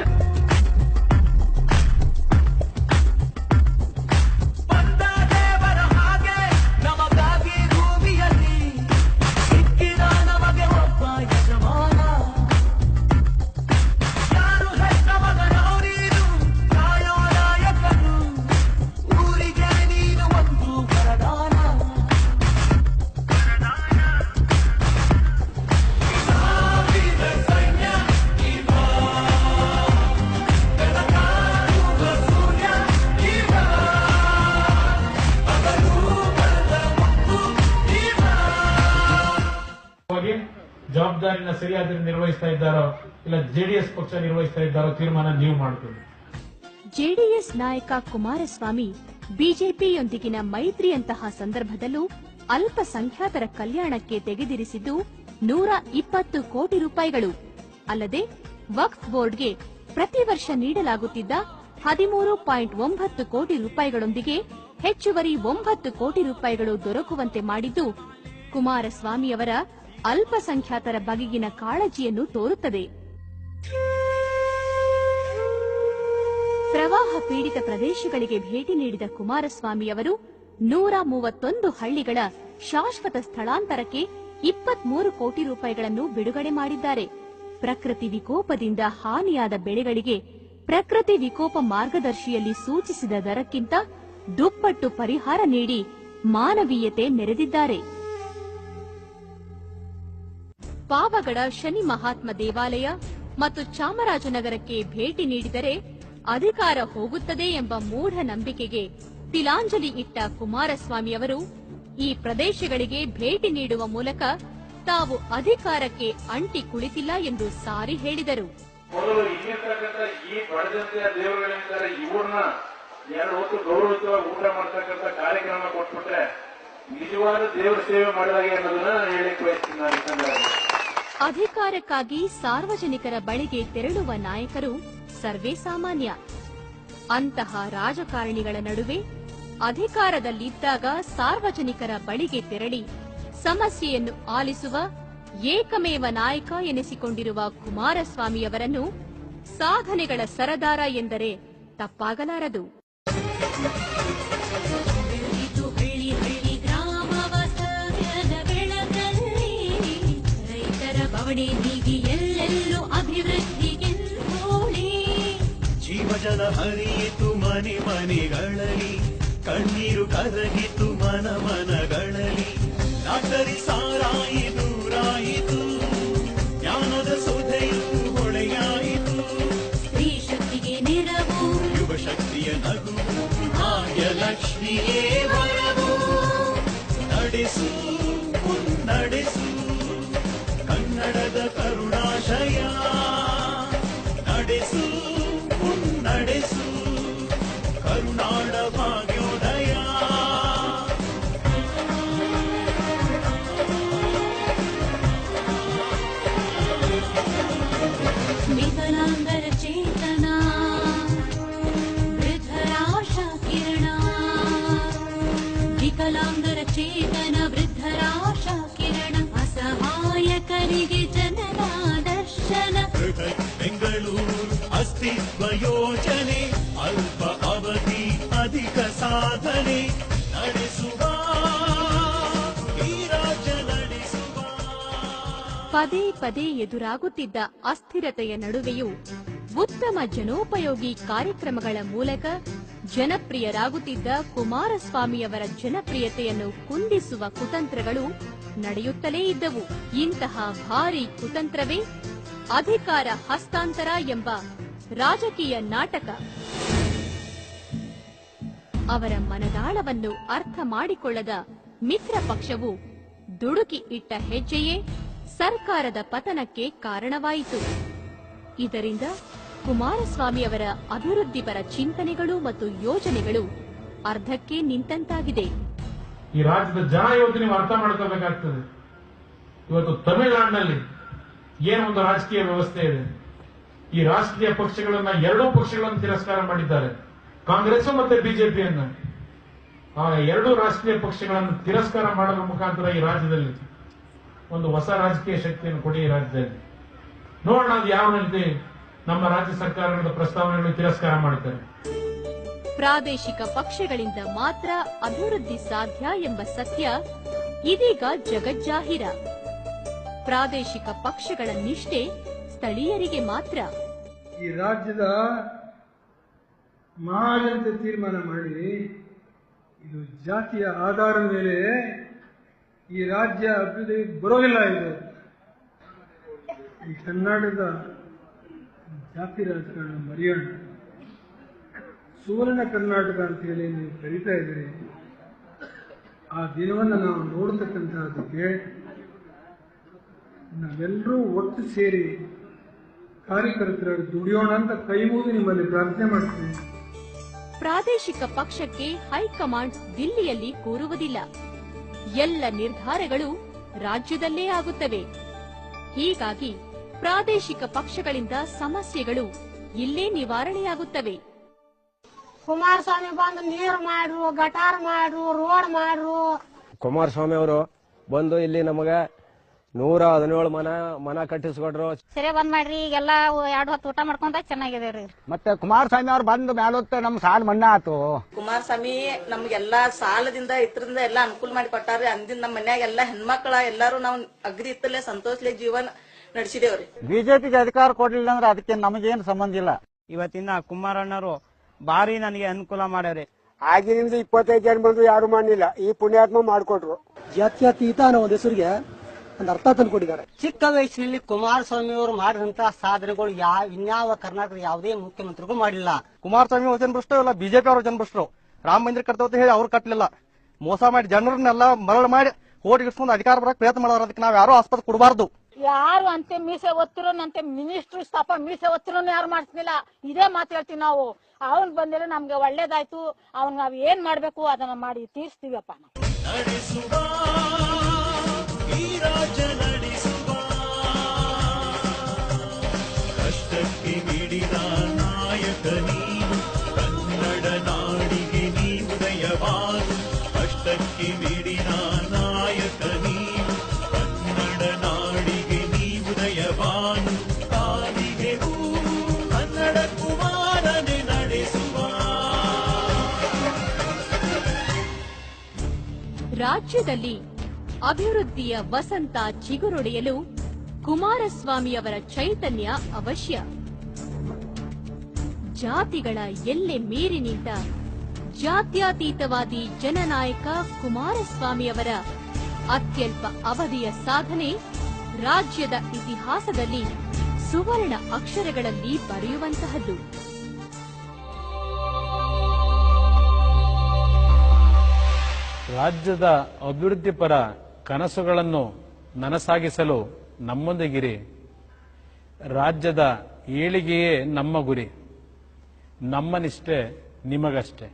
ಜವಾಬ್ದಾರಿನ ಸರಿಯಾದ ನಿರ್ವಹಿಸ್ತಾ ಇದ್ದಾರೋ ಇಲ್ಲ ಜೆಡಿಎಸ್ ಪಕ್ಷ ನಿರ್ವಹಿಸ್ತಾ ಇದ್ದಾರೋ ತೀರ್ಮಾನ ನೀವು ಮಾಡ್ತೀವಿ.
ಜೆಡಿಎಸ್ ನಾಯಕ ಕುಮಾರಸ್ವಾಮಿ ಬಿಜೆಪಿಯೊಂದಿಗಿನ ಮೈತ್ರಿಯಂತಹ ಸಂದರ್ಭದಲ್ಲೂ ಅಲ್ಪಸಂಖ್ಯಾತರ ಕಲ್ಯಾಣಕ್ಕೆ ತೆಗೆದಿರಿಸಿದ್ದು 120 ಕೋಟಿ ರೂಪಾಯಿಗಳು ಅಲ್ಲದೆ ವಕ್ಫ್ ಬೋರ್ಡ್ಗೆ ಪ್ರತಿ ವರ್ಷ ನೀಡಲಾಗುತ್ತಿದ್ದ 13.9 ಕೋಟಿ ರೂಪಾಯಿಗಳೊಂದಿಗೆ ಹೆಚ್ಚುವರಿ 9 ಕೋಟಿ ರೂಪಾಯಿಗಳು ದೊರಕುವಂತೆ ಮಾಡಿದ್ದು ಕುಮಾರಸ್ವಾಮಿಯವರ ಅಲ್ಪಸಂಖ್ಯಾತರ ಬಗೆಗಿನ ಕಾಳಜಿಯನ್ನು ತೋರುತ್ತದೆ. ಪ್ರವಾಹ ಪೀಡಿತ ಪ್ರದೇಶಗಳಿಗೆ ಭೇಟಿ ನೀಡಿದ ಕುಮಾರಸ್ವಾಮಿಯವರು 131 ಹಳ್ಳಿಗಳ ಶಾಶ್ವತ ಸ್ಥಳಾಂತರಕ್ಕೆ 23 ಕೋಟಿ ರೂಪಾಯಿಗಳನ್ನು ಬಿಡುಗಡೆ ಮಾಡಿದ್ದಾರೆ. ಪ್ರಕೃತಿ ವಿಕೋಪದಿಂದ ಹಾನಿಯಾದ ಬೆಳೆಗಳಿಗೆ ಪ್ರಕೃತಿ ವಿಕೋಪ ಮಾರ್ಗದರ್ಶಿಯಲ್ಲಿ ಸೂಚಿಸಿದ ದರಕ್ಕಿಂತ ದುಪ್ಪಟ್ಟು ಪರಿಹಾರ ನೀಡಿ ಮಾನವೀಯತೆ ಮೆರೆದಿದ್ದಾರೆ. ಪಾವಗಡ ಶನಿ ಮಹಾತ್ಮ ದೇವಾಲಯ ಮತ್ತು ಚಾಮರಾಜನಗರಕ್ಕೆ ಭೇಟಿ ನೀಡಿದರೆ ಅಧಿಕಾರ ಹೋಗುತ್ತದೆ ಎಂಬ ಮೂಢನಂಬಿಕೆಗೆ ತಿಲಾಂಜಲಿ ಇಟ್ಟ ಕುಮಾರಸ್ವಾಮಿಯವರು ಈ ಪ್ರದೇಶಗಳಿಗೆ ಭೇಟಿ ನೀಡುವ ಮೂಲಕ ತಾವು ಅಧಿಕಾರಕ್ಕೆ ಅಂಟಿ ಕುಳಿತಿಲ್ಲ ಎಂದು ಸಾರಿ ಹೇಳಿದರು.
ಮೊದಲು ಇಲ್ಲಿರ್ತಕ್ಕಂಥ ಈ ಬಡಜನತೆಯ ದೇವರುಗಳಿದ್ದಾರೆ, ಇವ್ರನ್ನ 2 ಹೊತ್ತು ಗೌರವಿತವಾಗಿ ಊಟ ಮಾಡ್ತಕ್ಕಂಥ ಕಾರ್ಯಕ್ರಮ ಕೊಟ್ಬಿಟ್ರೆ ನಿಜವಾದ ದೇವರ ಸೇವೆ ಮಾಡಿದಾಗೆ ಅನ್ನೋದನ್ನ ನಾನು ಹೇಳಿಕ್ಕೆ ಬಯಸ್ತೀನಿ.
ಅಧಿಕಾರಕ್ಕಾಗಿ ಸಾರ್ವಜನಿಕರ ಬಳಿಗೆ ತೆರಳುವ ನಾಯಕರು ಸರ್ವೇ ಸಾಮಾನ್ಯ. ಅಂತಹ ರಾಜಕಾರಣಿಗಳ ನಡುವೆ ಅಧಿಕಾರದಲ್ಲಿದ್ದಾಗ ಸಾರ್ವಜನಿಕರ ಬಳಿಗೆ ತೆರಳಿ ಸಮಸ್ಯೆಯನ್ನು ಆಲಿಸುವ ಏಕಮೇವ ನಾಯಕ ಎನಿಸಿಕೊಂಡಿರುವ ಕುಮಾರಸ್ವಾಮಿಯವರನ್ನು ಸಾಧನೆಗಳ ಸರದಾರ ಎಂದರೆ ತಪ್ಪಾಗಲಾರದು. ಬವಣೆ ನೀಗಿ ಎಲ್ಲೆಲ್ಲೂ ಅಭಿವೃದ್ಧಿಗೆಂದೋಳೆ
ಜೀವಜಲ ಹರಿಯಿತು ಮನೆ ಮನೆಗಳಲ್ಲಿ, ಕಣ್ಣೀರು ಕರಗಿತು ಮನ ಮನಗಳಲ್ಲಿ, ನಾಟರಿ ಸಾರಾಯಿ ದೂರಾಯಿತು, ಜ್ಞಾನದ ಸುಧೆಯು ಹೊಳೆಯಾಯಿತು,
ಸ್ತ್ರೀ ಶಕ್ತಿಗೆ ನೆರವು,
ಯುವ ಶಕ್ತಿಯ ನಗು, ಭಾಗ್ಯಲಕ್ಷ್ಮಿಯೇ ವರವು, ನಡೆಸು ಮುನ್ನಡೆಸು ಕನ್ನಡದ ಕರುಣಾಶಯ, ನಡೆಸು ಮುನ್ನಡೆಸು ಕರುನಾಡ ಭಾಗ್ಯೋದಯ.
ವಿಕಲಾಂಗರ ಚೇತನ, ವೃದ್ಧರಾಶ ಕಿರಣ, ವಿಕಲಾಂಗರ ಚೇತನ ವೃದ್ಧರಾಶಾ ಕಿರಣ ಅಸಹಾಯಕರಿಗೆ ಜನರ ದರ್ಶನ
ಬೆಂಗಳೂರು ಅಸ್ತಿತ್ವ ಯೋಜನೆ ಅಲ್ಪ ಅವಧಿ ಅಧಿಕ ಸಾಧನೆ ನಡೆಸುವ ಈ ರಾಜ್ಯ ನಡೆಸುವ.
ಪದೇ ಪದೇ ಎದುರಾಗುತ್ತಿದ್ದ ಅಸ್ಥಿರತೆಯ ನಡುವೆಯೂ ಉತ್ತಮ ಜನೋಪಯೋಗಿ ಕಾರ್ಯಕ್ರಮಗಳ ಮೂಲಕ ಜನಪ್ರಿಯರಾಗುತ್ತಿದ್ದ ಕುಮಾರಸ್ವಾಮಿಯವರ ಜನಪ್ರಿಯತೆಯನ್ನು ಕುಂದಿಸುವ ಕುತಂತ್ರಗಳು ನಡೆಯುತ್ತಲೇ ಇದ್ದವು. ಇಂತಹ ಭಾರೀ ಕುತಂತ್ರವೇ ಅಧಿಕಾರ ಹಸ್ತಾಂತರ ಎಂಬ ರಾಜಕೀಯ ನಾಟಕ. ಅವರ ಮನದಾಳವನ್ನು ಅರ್ಥ ಮಾಡಿಕೊಳ್ಳದ ಮಿತ್ರ ಪಕ್ಷವು ದುಡುಕಿ ಇಟ್ಟ ಹೆಜ್ಜೆಯೇ ಸರ್ಕಾರದ ಪತನಕ್ಕೆ ಕಾರಣವಾಯಿತು. ಇದರಿಂದ ಕುಮಾರಸ್ವಾಮಿಯವರ ಅಭಿವೃದ್ಧಿಪರ ಚಿಂತನೆಗಳು ಮತ್ತು ಯೋಜನೆಗಳು ಅರ್ಧಕ್ಕೆ ನಿಂತಂತಾಗಿದೆ.
ಈ ರಾಜ್ಯದ ಜನ ಇವತ್ತು ನೀವು ಅರ್ಥ ಮಾಡ್ಕೋಬೇಕಾಗ್ತದೆ. ಇವತ್ತು ತಮಿಳುನಾಡಿನಲ್ಲಿ ಏನು ಒಂದು ರಾಜಕೀಯ ವ್ಯವಸ್ಥೆ ಇದೆ. ಈ ರಾಷ್ಟ್ರೀಯ ಪಕ್ಷಗಳನ್ನ ಎರಡೂ ಪಕ್ಷಗಳನ್ನು ತಿರಸ್ಕಾರ ಮಾಡಿದ್ದಾರೆ, ಕಾಂಗ್ರೆಸ್ ಮತ್ತೆ ಬಿಜೆಪಿಯನ್ನ. ಆ ಎರಡೂ ರಾಷ್ಟ್ರೀಯ ಪಕ್ಷಗಳನ್ನು ತಿರಸ್ಕಾರ ಮಾಡೋದ್ರ ಮುಖಾಂತರ ಈ ರಾಜ್ಯದಲ್ಲಿ ಒಂದು ಹೊಸ ರಾಜಕೀಯ ಶಕ್ತಿಯನ್ನು ಕೊಡಿ. ಈ ರಾಜ್ಯದಲ್ಲಿ ನೋಡೋಣ ಅದು ಯಾವ ರೀತಿ ನಮ್ಮ ರಾಜ್ಯ ಸರ್ಕಾರಗಳ ಪ್ರಸ್ತಾವನೆಗಳನ್ನು ತಿರಸ್ಕಾರ ಮಾಡುತ್ತಾರೆ.
ಪ್ರಾದೇಶಿಕ ಪಕ್ಷಗಳಿಂದ ಮಾತ್ರ ಅಭಿವೃದ್ಧಿ ಸಾಧ್ಯ ಎಂಬ ಸತ್ಯ ಇದೀಗ ಜಗಜ್ಜಾಹಿರ. ಪ್ರಾದೇಶಿಕ ಪಕ್ಷಗಳ ನಿಷ್ಠೆ ಸ್ಥಳೀಯರಿಗೆ ಮಾತ್ರ.
ಈ ರಾಜ್ಯದ ಮಹಾಜನತೆ ತೀರ್ಮಾನ ಮಾಡಿ ಇದು ಜಾತಿಯ ಆಧಾರದ ಮೇಲೆ ಈ ರಾಜ್ಯ ಅಭಿವೃದ್ಧಿ ಬರೋದಿಲ್ಲ. ಇದು ಈ ಕರ್ನಾಟಕದ ಜಾತಿ ರಾಜಕಾರಣ ಮರೆಯೋಣ. ಸುವರ್ಣ ಕರ್ನಾಟಕ ಅಂತ ಹೇಳಿ ನೀವು ಕರೀತಾ ಇದ್ದೀರಿ. ಆ ದಿನವನ್ನು ನಾವು ನೋಡ್ತಕ್ಕಂಥದ್ದಕ್ಕೆ ನಾವೆಲ್ಲರೂ ಒಟ್ಟು ಸೇರಿ ಕಾರ್ಯಕರ್ತರಾಗಿ ದುಡಿಯೋಣ ಅಂತ ಕೈ ಮುಗಿದು ನಿಮ್ಮಲ್ಲಿ ಪ್ರಾರ್ಥನೆ ಮಾಡ್ತೀನಿ.
ಪ್ರಾದೇಶಿಕ ಪಕ್ಷಕ್ಕೆ ಹೈಕಮಾಂಡ್ ದಿಲ್ಲಿಯಲ್ಲಿ ಕೂರುವುದಿಲ್ಲ. ಎಲ್ಲ ನಿರ್ಧಾರಗಳು ರಾಜ್ಯದಲ್ಲೇ ಆಗುತ್ತವೆ. ಹೀಗಾಗಿ ಪ್ರಾದೇಶಿಕ ಪಕ್ಷಗಳಿಂದ ಸಮಸ್ಯೆಗಳು ಇಲ್ಲೇ ನಿವಾರಣೆಯಾಗುತ್ತವೆ.
ಕುಮಾರಸ್ವಾಮಿ ಬಂದು ನೀರು ಮಾಡ್ರು, ಗಟಾರ್ ಮಾಡ್ರು, ರೋಡ್ ಮಾಡ್ರು.
ಕುಮಾರಸ್ವಾಮಿ ಅವರು ಬಂದು ಇಲ್ಲಿ ನಮಗೆ 117 ಮನ ಕಟ್ಟಿಸ್ಕೊಟ್ರು.
ಸರಿ ಬಂದ್ ಮಾಡ್ರಿ, ಈಗೆಲ್ಲ 2 ಹೊತ್ತು ಊಟ ಮಾಡ್ಕೊಂಡ ಚೆನ್ನಾಗಿದೇವ್ರಿ.
ಮತ್ತೆ ಕುಮಾರಸ್ವಾಮಿ ಅವ್ರು ಬಂದು ಮೇಲೊತ್ತ ನಮ್ ಸಾಲ ಮನ್ನಾ ಆತು.
ಕುಮಾರಸ್ವಾಮಿ ನಮ್ಗೆಲ್ಲಾ ಸಾಲದಿಂದ ಇದ್ರಿಂದ ಎಲ್ಲಾ ಅನುಕೂಲ ಮಾಡಿ ಕೊಟ್ಟಾರ್ರಿ. ಅಂದಿನ ನಮ್ಮ ಮನ್ಯಾಗ ಎಲ್ಲಾ ಹೆಣ್ಮಕ್ಳ ಎಲ್ಲಾರು ನಾವು ಅಗ್ರಿ ಇತ್ತಲೆ ಸಂತೋಷಲೆ ಜೀವನ ನಡೆಸಿದೇವ್ರಿ.
ಬಿಜೆಪಿಗೆ ಅಧಿಕಾರ ಕೊಡ್ಲಿಲ್ಲ ಅಂದ್ರೆ ಅದಕ್ಕೆ ನಮಗೇನು ಸಂಬಂಧ ಇಲ್ಲ.
ಇವತ್ತಿನ ಕುಮಾರಣ್ಣರು ಬಾರಿ ನನಗೆ ಅನುಕೂಲ ಮಾಡ್ಯಾರಿ.
ಆಗಿನಿಂದ 25 ಜನ ಬಂದ್ರು ಯಾರು ಮಾಡಲಿಲ್ಲ. ಈ ಪುಣ್ಯಾತ್ಮ ಮಾಡಿಕೊಟ್ರು.
ಜಾತ್ಯತೀತ ಅನ್ನೋ ಒಂದು ಹೆಸರಿಗೆ ಒಂದು ಅರ್ಥ ತಂದುಕೊಟ್ಟಿದ್ದಾರೆ. ಚಿಕ್ಕ ವಯಸ್ಸಿನಲ್ಲಿ ಕುಮಾರಸ್ವಾಮಿ ಅವರು ಮಾಡಿದಂತ ಸಾಧನೆಗಳು ಇನ್ಯಾವ ಕರ್ನಾಟಕದ ಯಾವುದೇ ಮುಖ್ಯಮಂತ್ರಿಗೂ ಮಾಡಿಲ್ಲ.
ಕುಮಾರಸ್ವಾಮಿ ಅವರು ಜನಭ್ರಷ್ಟರು ಇಲ್ಲ, ಬಿಜೆಪಿ ಅವರು ಜನಭ್ರಷ್ಟರು. ರಾಮ ಮಂದಿರ ಕಟ್ತೇವೆ ಹೇಳಿ ಅವ್ರು ಕಟ್ಟಲಿಲ್ಲ. ಮೋಸ ಮಾಡಿ ಜನರನ್ನೆಲ್ಲ ಮರಳು ಮಾಡಿ ಓಡಿಗಿಸ್ಕೊಂಡು ಅಧಿಕಾರ ಬರಕ್ ಪ್ರಯತ್ನ ಮಾಡೋರು. ಅದಕ್ಕೆ ನಾವ್ ಯಾರು ಆಸ್ಪತ್ರೆ ಕೊಡಬಾರ್ದು.
ಯಾರು ಅಂತೆ ಮೀಸೆ ಒತ್ತಿರೋನಂತೆ ಮಿನಿಸ್ಟರ್ ಸ್ಥಾಪ ಮೀಸೆ ಒತ್ತಿರೋನು ಯಾರು ಮಾಡಿಸ್ಲಿಲ್ಲ. ಇದೇ ಮಾತು ಹೇಳ್ತೀವಿ ನಾವು. ಅವನ್ ಬಂದಿಲ್ಲ ನಮ್ಗೆ ಒಳ್ಳೇದಾಯ್ತು. ಅವ್ನ್ ನಾವ್ ಏನ್ ಮಾಡ್ಬೇಕು ಅದನ್ನ ಮಾಡಿ ತೀರ್ಸ್ತೀವಪ್ಪ.
ನಡೆಸುವ ಈ ರಾಜ್ಯ ನಡೆಸುವ, ಕಷ್ಟಕ್ಕೆ ಮಿಡಿದ ನಾಯಕ ನೀನು, ಕನ್ನಡ ನಾಡಿಗೆ ನೀ ಉದಯವಾಗು. ಕಷ್ಟಕ್ಕೆ ಮಿಡಿದ ನಾಯಕ ನೀನು, ಕನ್ನಡ ನಾಡಿಗೆ ನೀ ಉದಯವಾಗು. ಕಾಲಿಗೆ ಹೂ ಕನ್ನಡ ಕುಮಾರನೆ ನಡೆಸುವ.
ರಾಜ್ಯದಲ್ಲಿ ಅಭಿವೃದ್ಧಿಯ ವಸಂತ ಚಿಗುರೊಡೆಯಲು ಕುಮಾರಸ್ವಾಮಿಯವರ ಚೈತನ್ಯ ಅವಶ್ಯ. ಜಾತಿಗಳ ಎಲ್ಲೆ ಮೀರಿ ನಿಂತ ಜಾತ್ಯತೀತವಾದಿ ಜನನಾಯಕ ಕುಮಾರಸ್ವಾಮಿಯವರ ಅತ್ಯಲ್ಪ ಅವಧಿಯ ಸಾಧನೆ ರಾಜ್ಯದ ಇತಿಹಾಸದಲ್ಲಿ ಸುವರ್ಣ ಅಕ್ಷರಗಳಲ್ಲಿ ಬರೆಯುವಂತಹದ್ದು.
ರಾಜ್ಯದ ಅಭಿವೃದ್ಧಿಪರ ಕನಸುಗಳನ್ನು ನನಸಾಗಿಸಲು ನಮ್ಮೊಂದಿಗಿರಿ. ರಾಜ್ಯದ ಏಳಿಗೆಯೇ ನಮ್ಮ ಗುರಿ. ನಮ್ಮ ನಿಷ್ಠೆ ನಿಮಗಷ್ಟೇ.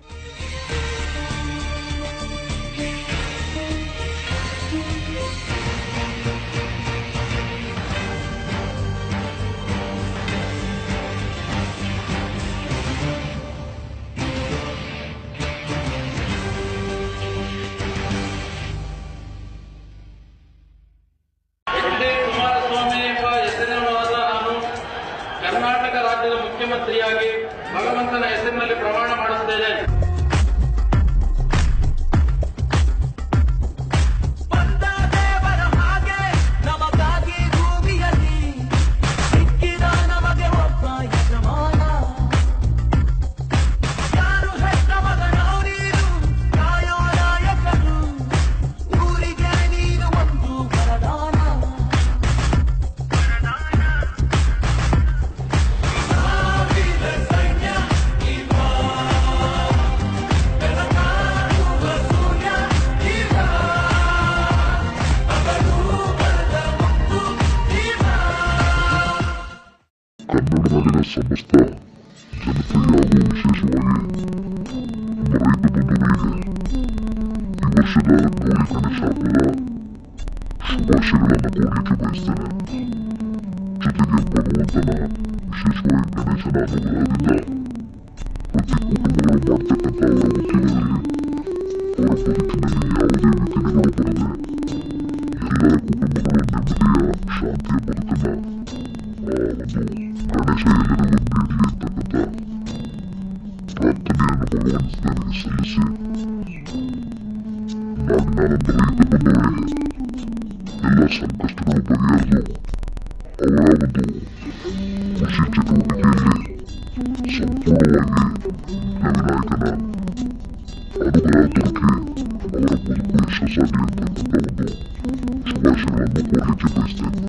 ಸಮಸ್ತ ಜನತೆಗೆ ಹಾಗೂ ವಿಶೇಷವಾಗಿ ನಮ್ಮ ರೈತ ಬಂಧುಗಳಿಗೆ ಈ ವರ್ಷದ ಗೌರಿ ಗಣೇಶ ಹಬ್ಬದ ಶುಭಾಶಯಗಳನ್ನು ಕೋರಲಿಕ್ಕೆ ಬಯಸ್ತೇನೆ. ಜೊತೆಗೆ ಭಗವಂತನ ವಿಶೇಷವಾಗಿ ಗಣೇಶನ ಅನುಗ್ರಹದಿಂದ ಪ್ರತಿ ಕುಟುಂಬಗಳು ಮಾಡ್ತಕ್ಕಂಥ ಅವರ ವಕೀಲರಲ್ಲಿ ಅವರ ಬದುಕಿನಲ್ಲಿ ಯಾವುದೇ ವಿಘ್ನಗಳು ಬರದೆ ಎಲ್ಲರ ಕುಟುಂಬಗಳು ನೆಮ್ಮದಿಯ ಶಾಂತಿಯ ಬದುಕನ್ನ ಒಂದು ಗಣೇಶ ಎಲ್ಲರಿಗೂ ನೀಡಲಿ ಅಂತಕ್ಕಂಥ ಪ್ರಾರ್ಥನೆಯನ್ನು ಭಗವಂತನಿಗೆ ಸಲ್ಲಿಸಿ ನಾಡಿನಾದಂಥ ರೈತ ಬಂಧುಗಳಿಗೆ ಎಲ್ಲ ಸಂಕಷ್ಟಗಳು ಬಗೆಹರಿದು ಅವರ ಒಂದು ಕೃಷಿ ಚಟುವಟಿಕೆಯಲ್ಲಿ ಸಂಪೂರ್ಣವಾಗಿ ನವಿನಾಯಕನ ಅನುಗ್ರಹ ದೊರಕಿ ಅವರ ಬದುಕು ಯಶಸ್ಸಾಗಲಿ ಅಂತಕ್ಕಂಥ ಒಂದು ಶುಭಾಶಯಗಳನ್ನು ಕೋರಲಿಕ್ಕೆ ಬಯಸ್ತೇನೆ.